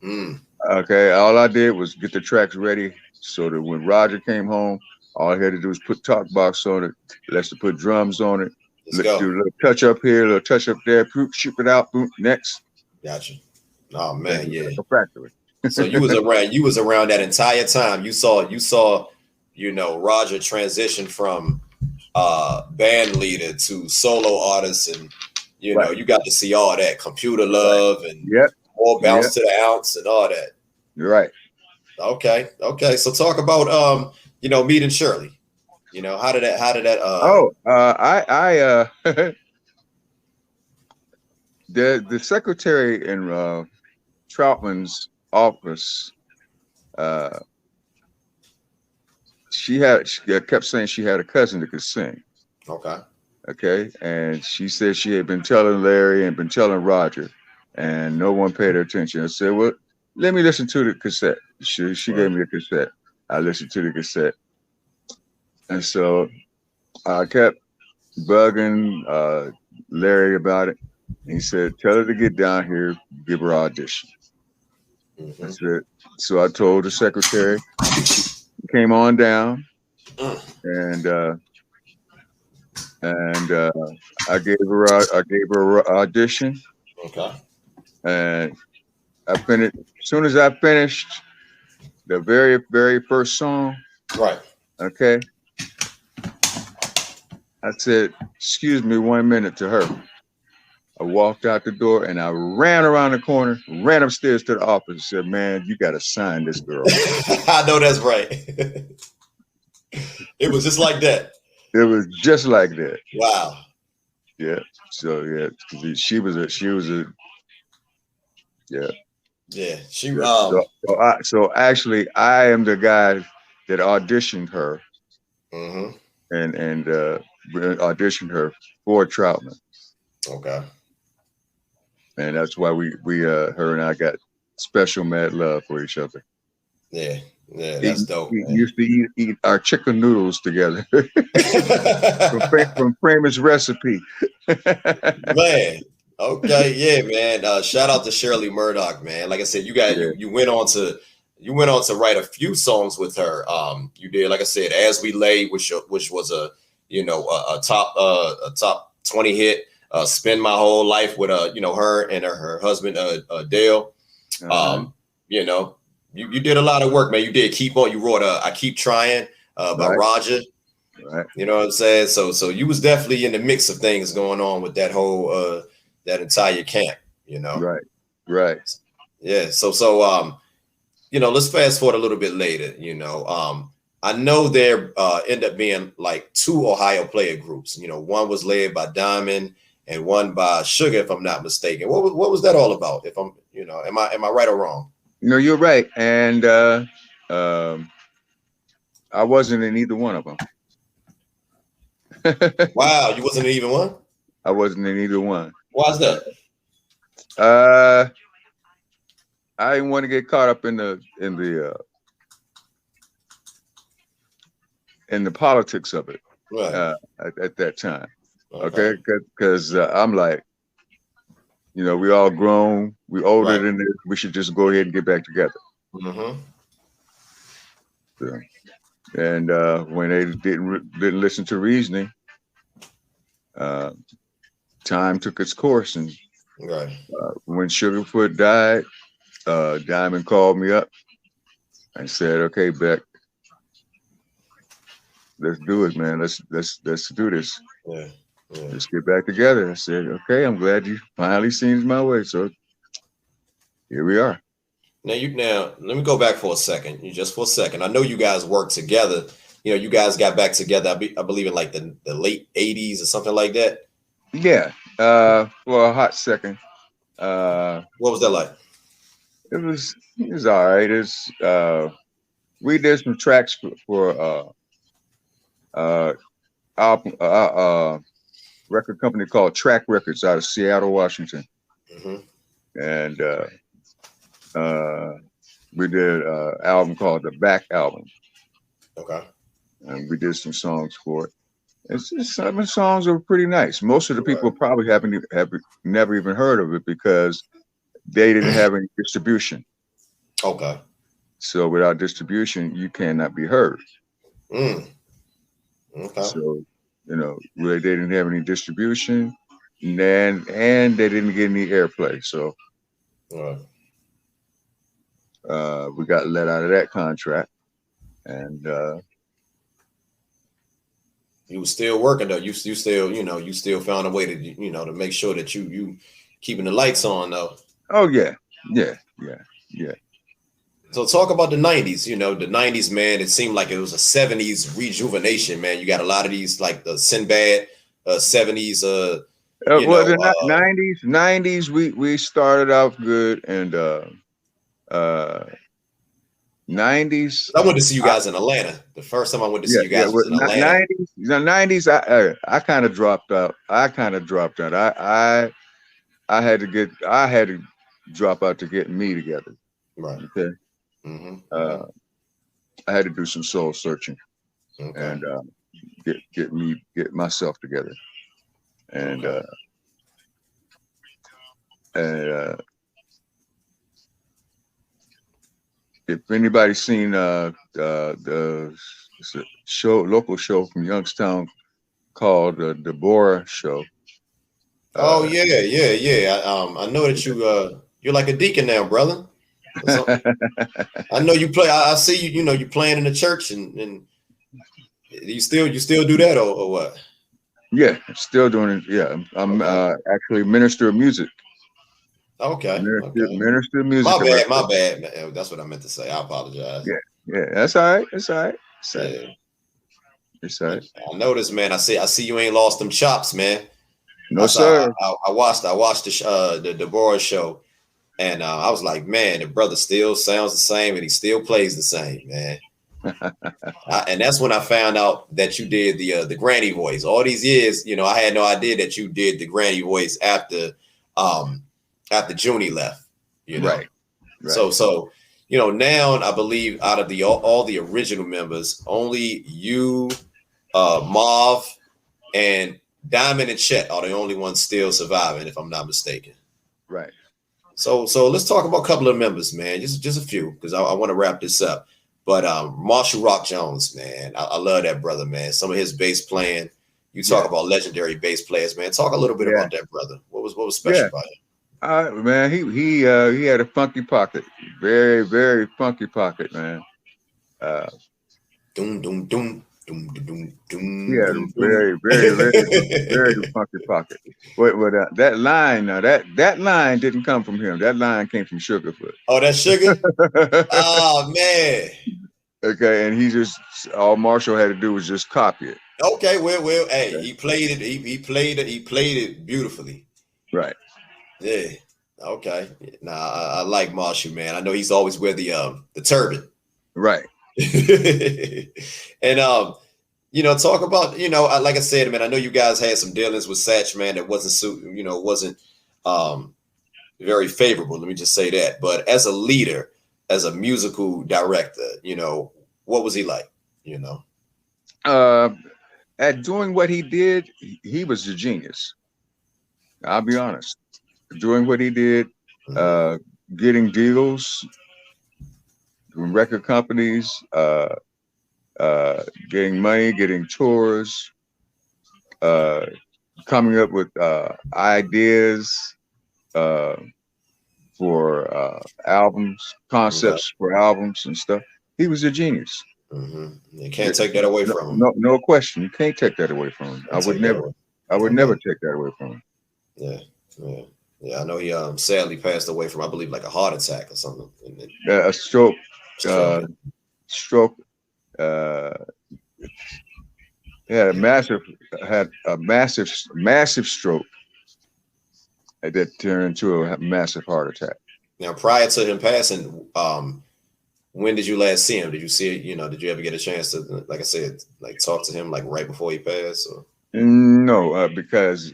Mm. Okay, all I did was get the tracks ready so that when Roger came home, all I had to do was put talk box on it. Let's put drums on it. Let's go. Do a little touch up here, a little touch up there. Shoot it out. Boom, next. Gotcha. Oh man, yeah. Like a factory. So you was around. You was around that entire time. You saw. You know, Roger transition from band leader to solo artist, and you know, you got to see all that. Computer Love and more Bounce to the Ounce and all that. You're right. Okay. So talk about you know, meeting Shirley. You know, how did that the secretary in Troutman's office, she kept saying she had a cousin that could sing. Okay, and she said she had been telling Larry and been telling Roger, and no one paid her attention. I said, well, let me listen to the cassette. She gave me a cassette. I listened to the cassette. And so I kept bugging Larry about it. And he said, tell her to get down here, give her audition. Mm-hmm. I said, so I told the secretary, she came on down, and I gave her audition. Okay. And I finished. As soon as I finished the very, very first song, right? Okay. I said, "Excuse me, 1 minute," to her. I walked out the door and I ran around the corner, ran upstairs to the office, and said, "Man, you got to sign this girl." I know that's right. It was just like that. It was just like that. Wow. Yeah. So yeah, she was a. Yeah. Yeah. She. So actually, I am the guy that auditioned her. Mm-hmm. And auditioned her for Troutman. Okay. And that's why we her and I got special mad love for each other. Yeah, that's dope. We used to eat our chicken noodles together from Famous Recipe. Man, okay, yeah, man. Shout out to Shirley Murdoch, man. Like I said, you went on to write a few songs with her. You did, like I said, As We Lay, which was a top 20 hit. Spend My Whole Life with her and her husband Dale. You know, you did a lot of work, man. You did Keep On. You wrote I Keep Trying by Roger. Right. You know what I'm saying? So you was definitely in the mix of things going on with that whole that entire camp. You know. Right. Yeah. So you know, let's fast forward a little bit later. You know, I know there end up being like 2 Ohio player groups. You know, one was led by Diamond and one by Sugar, if I'm not mistaken. What was that all about? If I'm, you know, am I right or wrong? No, you're right. And I wasn't in either one of them. Wow, you wasn't in either one? I wasn't in either one. Why's that? I didn't want to get caught up in the politics of it at that time. Okay, because I'm like, you know, we all grown, we older than this. We should just go ahead and get back together. Mm-hmm. So, and when they didn't listen to reasoning, time took its course, and when Sugarfoot died, Diamond called me up and said, "Okay, Beck, let's do it, man. Let's do this. Yeah. Let's get back together." I said, "Okay, I'm glad you finally seen my way." So here we are. Now let me go back for a second. Just for a second. I know you guys worked together. You know, you guys got back together. I believe in like the late '80s or something like that. Yeah. For a hot second. What was that like? It was all right. We did some tracks for record company called Track Records out of Seattle, Washington. Mm-hmm. And we did an album called the Back Album. Okay. And we did some songs for it. It's just, some of the songs are pretty nice. Most of the people probably have never even heard of it because they didn't have any distribution. Okay. So without distribution, you cannot be heard. Okay. So, you know, they didn't have any distribution, and they didn't get any airplay. So we got let out of that contract, and you was still working though. You still, you know, you still found a way to, you know, to make sure that you keeping the lights on though. Oh yeah. So talk about the 90s, you know, the 90s, man. It seemed like it was a 70s rejuvenation, man. You got a lot of these like the Sinbad 70s well, the 90s we started off good, and 90s. I went to see you guys in Atlanta. The first time I went to see you guys was in Atlanta. 90s I kind of dropped out. I had to drop out to get me together. Right. Okay. I had to do some soul searching, and get myself together, and if anybody's seen the local show from Youngstown called the Deborah Show. Oh yeah. I know that you're like a deacon now, brother. I know you play. I see you. You know, you playing in the church, and you still do that, or what? Yeah, still doing it. Yeah, I'm actually minister of music. Okay. Minister of music. My bad. That's what I meant to say. I apologize. Yeah. That's all right. It's all right. I noticed, man. I see you ain't lost them chops, man. No, sir. I watched the Deborah show, and I was like, man, the brother still sounds the same, and he still plays the same, man. And that's when I found out that you did the granny voice. All these years, you know, I had no idea that you did the granny voice after Junie left. You know, right. So you know, now I believe out of all the original members, only you, Marv, and Diamond and Chet are the only ones still surviving, if I'm not mistaken. Right. So let's talk about a couple of members, man. Just a few, because I want to wrap this up. But Marshall Rock Jones, man, I love that brother, man. Some of his bass playing. You talk about legendary bass players, man. Talk a little bit about that brother. What was special about him? Man, he had a funky pocket, very, very funky pocket, man. Doom doom doom. Yeah, very, very, very, very funky pocket. But that line, that line didn't come from him. That line came from Sugarfoot. Oh, that's Sugar? Oh man. Okay, and all Marshall had to do was just copy it. Okay, well, hey, he played it. He played it beautifully. Right. Yeah. Okay. Nah, I like Marshall, man. I know he's always wear the turban. Right. And you know, talk about, you know, like I said, man, I know you guys had some dealings with Satch, man, that wasn't very favorable. Let me just say that. But as a leader, as a musical director, you know, what was he like? You know, at doing what he did, he was a genius. I'll be honest. Doing what he did, getting deals from record companies, getting money, getting tours, coming up with ideas for albums, concepts for albums and stuff. He was a genius. You can't take that away from him. No question. You can't take that away from him. I would never take that away from him. Yeah. I know he sadly passed away from, I believe, like a heart attack or something. A stroke. Stroke. Had a massive stroke that turned into a massive heart attack. Now, prior to him passing, when did you last see him? Did you see it? You know, did you ever get a chance to, like I said, like talk to him like right before he passed? Or? No, because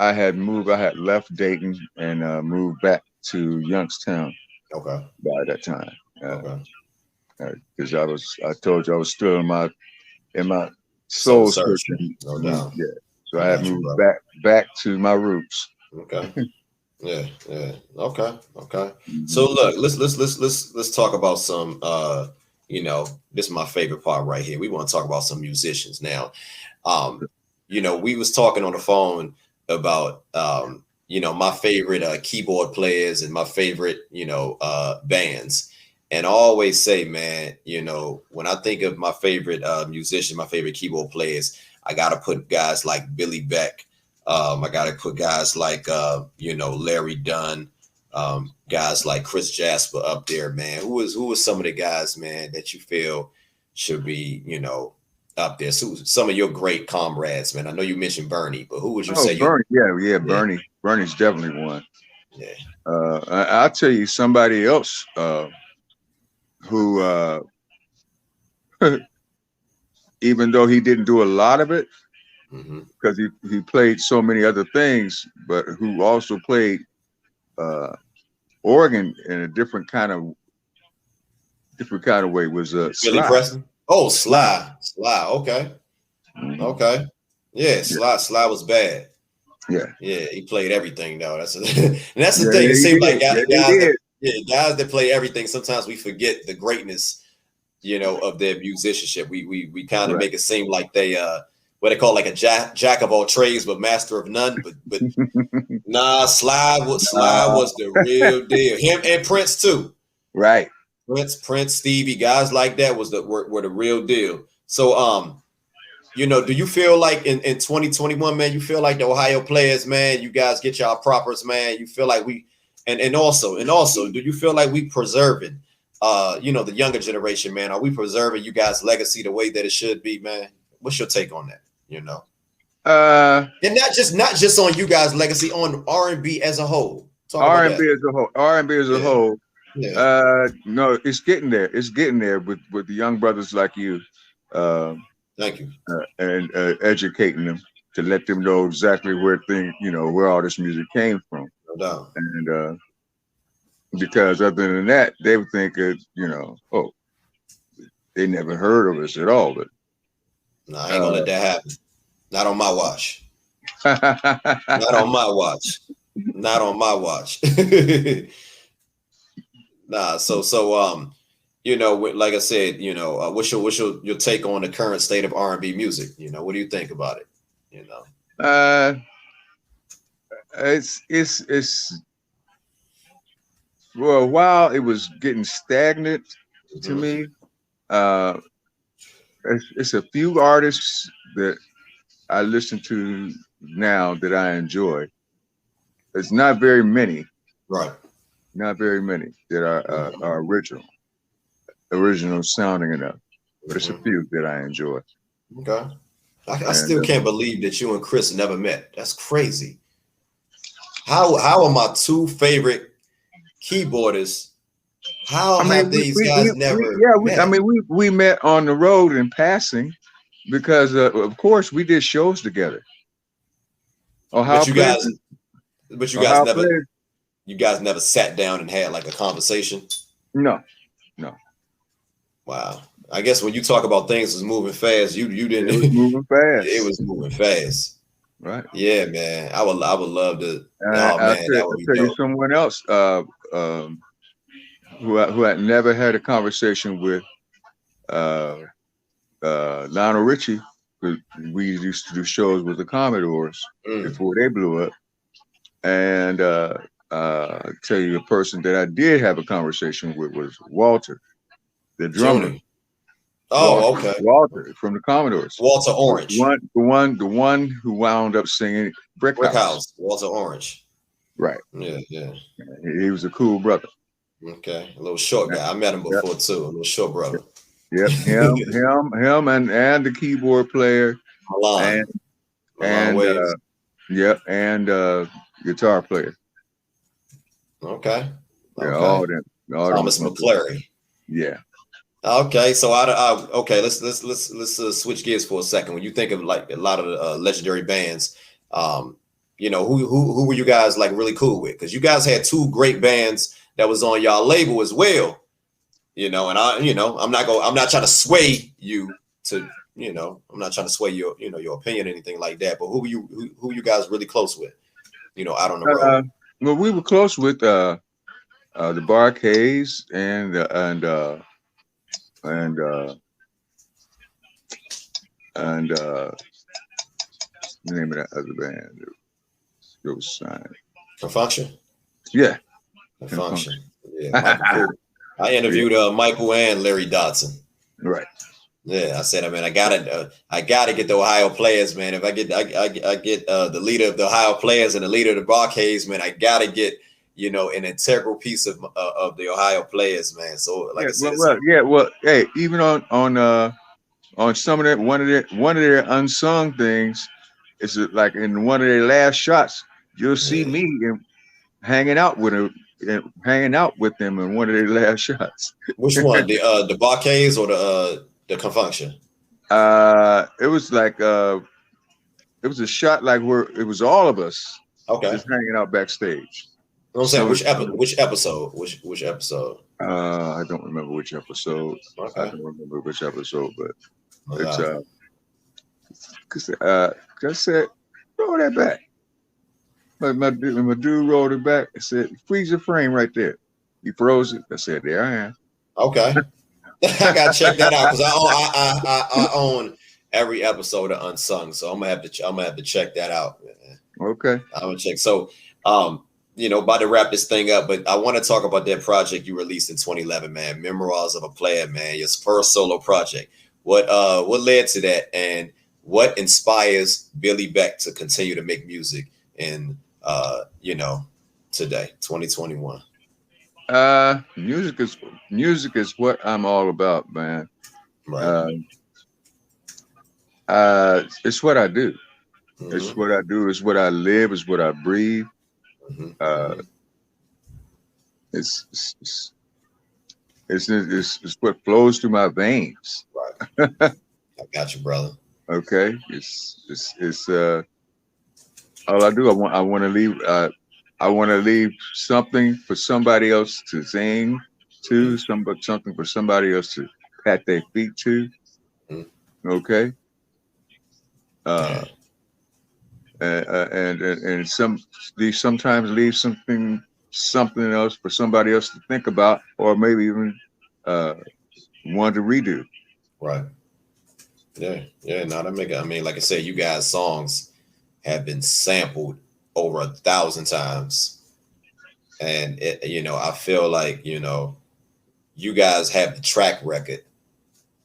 I had left Dayton and moved back to Youngstown. Okay. By that time. Okay. because I told you I was still in my soul searching. No doubt. Yeah. So I had moved back to my roots. Okay. Yeah. Okay. So look, let's talk about some this is my favorite part right here. We want to talk about some musicians now. We was talking on the phone about my favorite keyboard players and my favorite bands. And I always say, man, when I think of my favorite musician, my favorite keyboard players, I got to put guys like Billy Beck. I got to put guys like, Larry Dunn, guys like Chris Jasper up there, man. Who was some of the guys, man, that you feel should be, up there? So some of your great comrades, man. I know you mentioned Bernie, but who would you say? Bernie, Bernie. Bernie's definitely one. Yeah. I'll tell you somebody else who, even though he didn't do a lot of it, because he played so many other things, but who also played organ in a different kind of way was Billy Preston. Oh, Sly. Okay. Okay. Yeah, Sly was bad. Yeah. Yeah, he played everything though. That's the thing. It seems like guys that play everything. Sometimes we forget the greatness, of their musicianship. We kind of make it seem like they what they call like a jack of all trades but master of none. But nah, Sly was the real deal. Him and Prince too. Right. Prince, Stevie, guys like that were the real deal. So do you feel like in 2021, man, you feel like the Ohio players, man, you guys get y'all propers, man, you feel like we and also do you feel like we preserving the younger generation, man? Are we preserving you guys' legacy the way that it should be, man? What's your take on that? And not just on you guys' legacy, on R&B as a whole. R&B as a whole. Yeah. No, it's getting there. It's getting there with the young brothers like you. Thank you. And educating them to let them know exactly where all this music came from. No doubt. And because other than that, they would think that, they never heard of us at all. But no, I ain't gonna let that happen. Not on my watch. Not on my watch. Not on my watch. Nah, so like I said, what's your take on the current state of R&B music? What do you think about it? It's well, while it was getting stagnant to me, it's a few artists that I listen to now that I enjoy. It's not very many, right? Not very many that are original sounding enough, but it's a few that I enjoy. Okay. I still can't believe that you and Chris never met. That's crazy. How are my two favorite keyboardists? How have these guys never met? We met on the road in passing because of course we did shows together. But you guys never sat down and had like a conversation? No. Wow. I guess when you talk about things was moving fast, you didn't. It was moving fast. It was moving fast. Right. Yeah, man. I would love to. I'll tell you someone else who had never had a conversation with Lionel Richie. We used to do shows with the Commodores before they blew up. And I'll tell you, the person that I did have a conversation with was Walter, the drummer. Junior. Oh, Walter, okay. Walter from the Commodores. Walter Orange. The one who wound up singing Brick House. Walter Orange. Right. Yeah. He was a cool brother. Okay. A little short guy. I met him before too. A little short brother. Yep. him and the keyboard player. Milan. And guitar player. Okay. Yeah, all them. Thomas McClary. Yeah. Okay, so let's switch gears for a second. When you think of like a lot of the legendary bands, who were you guys like really cool with? Because you guys had two great bands that was on y'all label as well. you know, and I'm not trying to sway you to, you know, I'm not trying to sway your, you know, your opinion or anything like that. But who you guys really close with, you know, out on the road? Well, we were close with the Barkays and the name of that other band that was signed. Confunction. Yeah. Confunction. Yeah. I interviewed Michael and Larry Dodson. Right. Yeah, I said, I gotta get the Ohio players, man. If I get the leader of the Ohio players and the leader of the Barkays, man, I gotta get, you know, an integral piece of the Ohio players, man. So like I said, well, hey, even on some of that one of their unsung things, is like in one of their last shots, you'll see me hanging out with them in one of their last shots. Which one? The Barkays or the Confunction? It was like it was a shot like where it was all of us just hanging out backstage. I'm saying which episode? Which episode? I don't remember which episode. Okay. I don't remember which episode, but it's because I said roll that back. My dude rolled it back. I said, freeze the frame right there. He froze it. I said, there I am. Okay. I gotta check that out because I own every episode of Unsung, so I'm gonna have to check that out. Okay. I'm gonna check. So you know, about to wrap this thing up, but I want to talk about that project you released in 2011, man. Memoirs of a Player, man. Your first solo project. What led to that, and what inspires Billy Beck to continue to make music in you know, today, 2021? Music is what I'm all about, man. Right. It's what I do. Mm-hmm. It's what I do. It's what I live. It's what I breathe. Mm-hmm. It's what flows through my veins. Right. I got you, brother. Okay. It's all I do. I want to leave something for somebody else to sing to, something for somebody else to pat their feet to. Okay. And sometimes leave something else for somebody else to think about, or maybe even want to redo. Right. Yeah. No, that make it. I mean, like I said, you guys' songs have been sampled over 1,000 times, and you know, I feel like, you know, you guys have the track record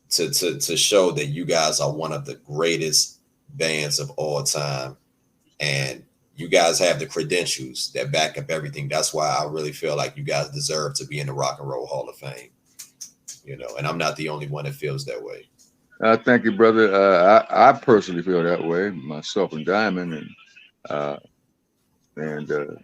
to show that you guys are one of the greatest bands of all time, and you guys have the credentials that back up everything. That's why I really feel like you guys deserve to be in the Rock and Roll Hall of Fame, you know, and I'm not the only one that feels that way. Thank you, brother. I personally feel that way, myself and Diamond, and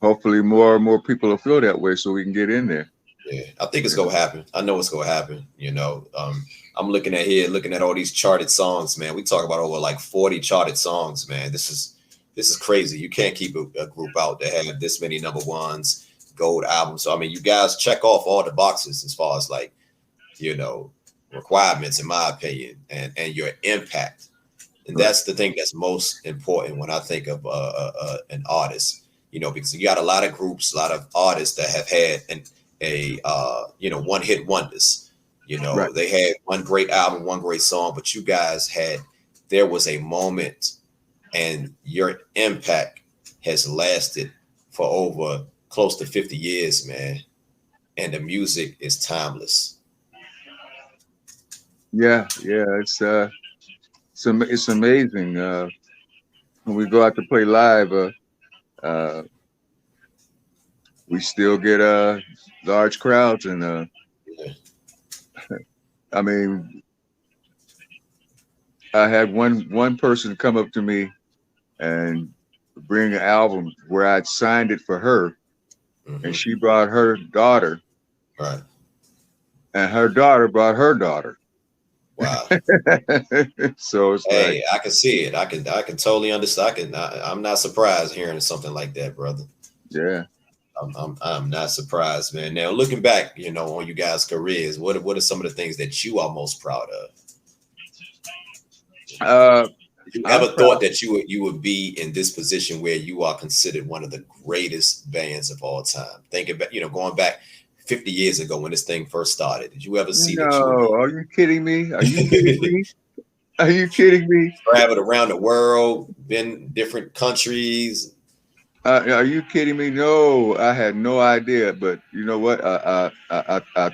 hopefully more and more people will feel that way so we can get in there. Yeah, I think it's gonna happen. I know it's gonna happen. You know, I'm looking at all these charted songs, man. We talk about over like 40 charted songs, man. This is crazy. You can't keep a group out that have this many number ones, gold albums. So I mean, you guys check off all the boxes as far as like, you know, requirements, in my opinion, and your impact. And that's the thing that's most important when I think of an artist, you know, because you got a lot of groups, a lot of artists that have had you know, one hit wonders. You know, right. They had one great album, one great song, but you guys there was a moment, and your impact has lasted for over close to 50 years, man. And the music is timeless. Yeah, it's amazing. When we go out to play live, we still get large crowds, and I mean, I had one person come up to me and bring an album where I'd signed it for her, and she brought her daughter, right, and her daughter brought her daughter. Wow. So it's hey, I can see it. I can totally understand. I'm not surprised hearing something like that, brother. Yeah. I'm not surprised, man. Now looking back, you know, on you guys' careers, what are some of the things that you are most proud of? You ever thought that you would be in this position where you are considered one of the greatest bands of all time? Thinking about, you know, going back 50 years ago when this thing first started. Did you ever see that? No, are you kidding me? Are you kidding me? Are you kidding me? Traveled around the world, been different countries. Are you kidding me? No, I had no idea. But you know what? I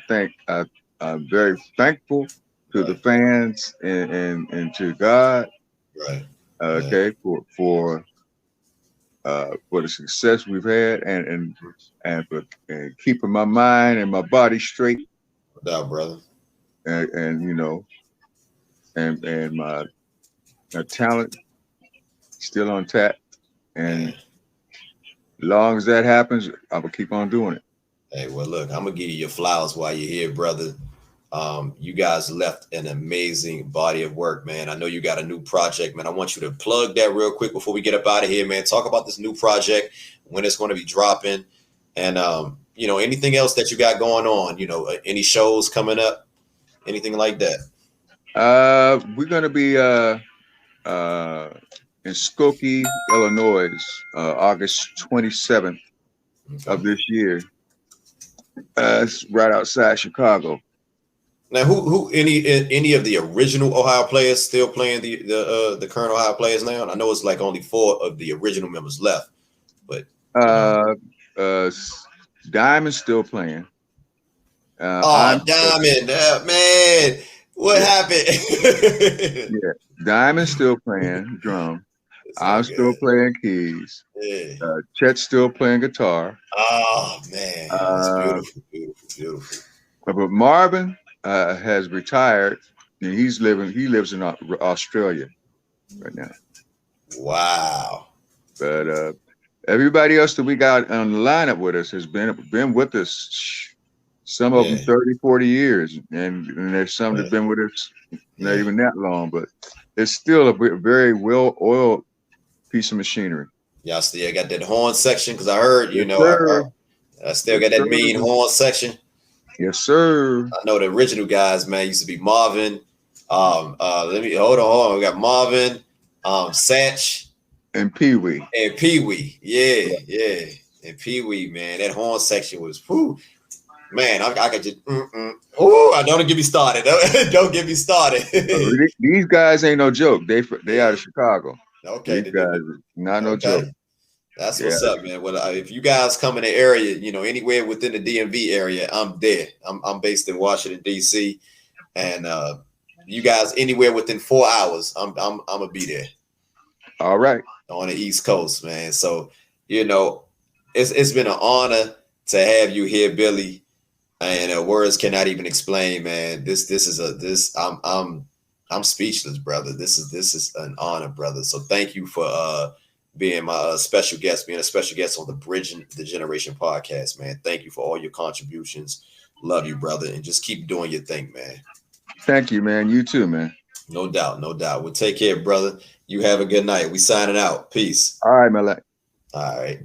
think I'm very thankful to the fans and to God. Right. Okay, for the success we've had and for keeping my mind and my body straight. No doubt, brother. And you know, and my talent still on tap. And as long as that happens, I will keep on doing it. Hey, well, look, I'm gonna give you your flowers while you're here, brother. You guys left an amazing body of work, man. I know you got a new project, man. I want you to plug that real quick before we get up out of here, man. Talk about this new project, when it's going to be dropping, and you know, anything else that you got going on. You know, any shows coming up, anything like that. We're gonna be in Skokie, Illinois, August 27th of this year. It's right outside Chicago. Now, who any of the original Ohio players still playing the current Ohio players now? And I know it's like only 4 of the original members left, but Diamond's still playing. Diamond, man, what happened? Yeah, Diamond's still playing drum. I'm still playing keys. Yeah. Chet's still playing guitar. Oh man, that's beautiful. But Marvin has retired, and he lives in Australia right now. Wow. But everybody else that we got on the lineup with us has been with us. Some of them 30, 40 years, and there's some that've been with us not even that long, but it's still a very well-oiled piece of machinery. Y'all still got that horn section? Because I heard, you know, I still got that mean horn section. Yes, sir. I know the original guys, man, used to be Marvin. Let me hold on. We got Marvin, Satch, and Pee Wee. And Pee Wee. Yeah. And Pee Wee, man. That horn section was man, I could just don't get me started. Don't get me started. These guys ain't no joke. They out of Chicago. Okay. These guys not no joke. That's what's up, man. Well, if you guys come in the area, you know, anywhere within the DMV area, I'm there. I'm based in Washington, D.C. And you guys anywhere within 4 hours, I'm gonna be there. All right. On the East Coast, man. So, you know, it's been an honor to have you here, Billy. And words cannot even explain, man. I'm speechless, brother. This is an honor, brother. So thank you for being my special guest, being a special guest on the Bridging the Generation podcast, man. Thank you for all your contributions. Love you, brother, and just keep doing your thing, man. Thank you, man. You too, man. No doubt. Well, take care, brother. You have a good night. We signing out. Peace. All right, Malek. All right.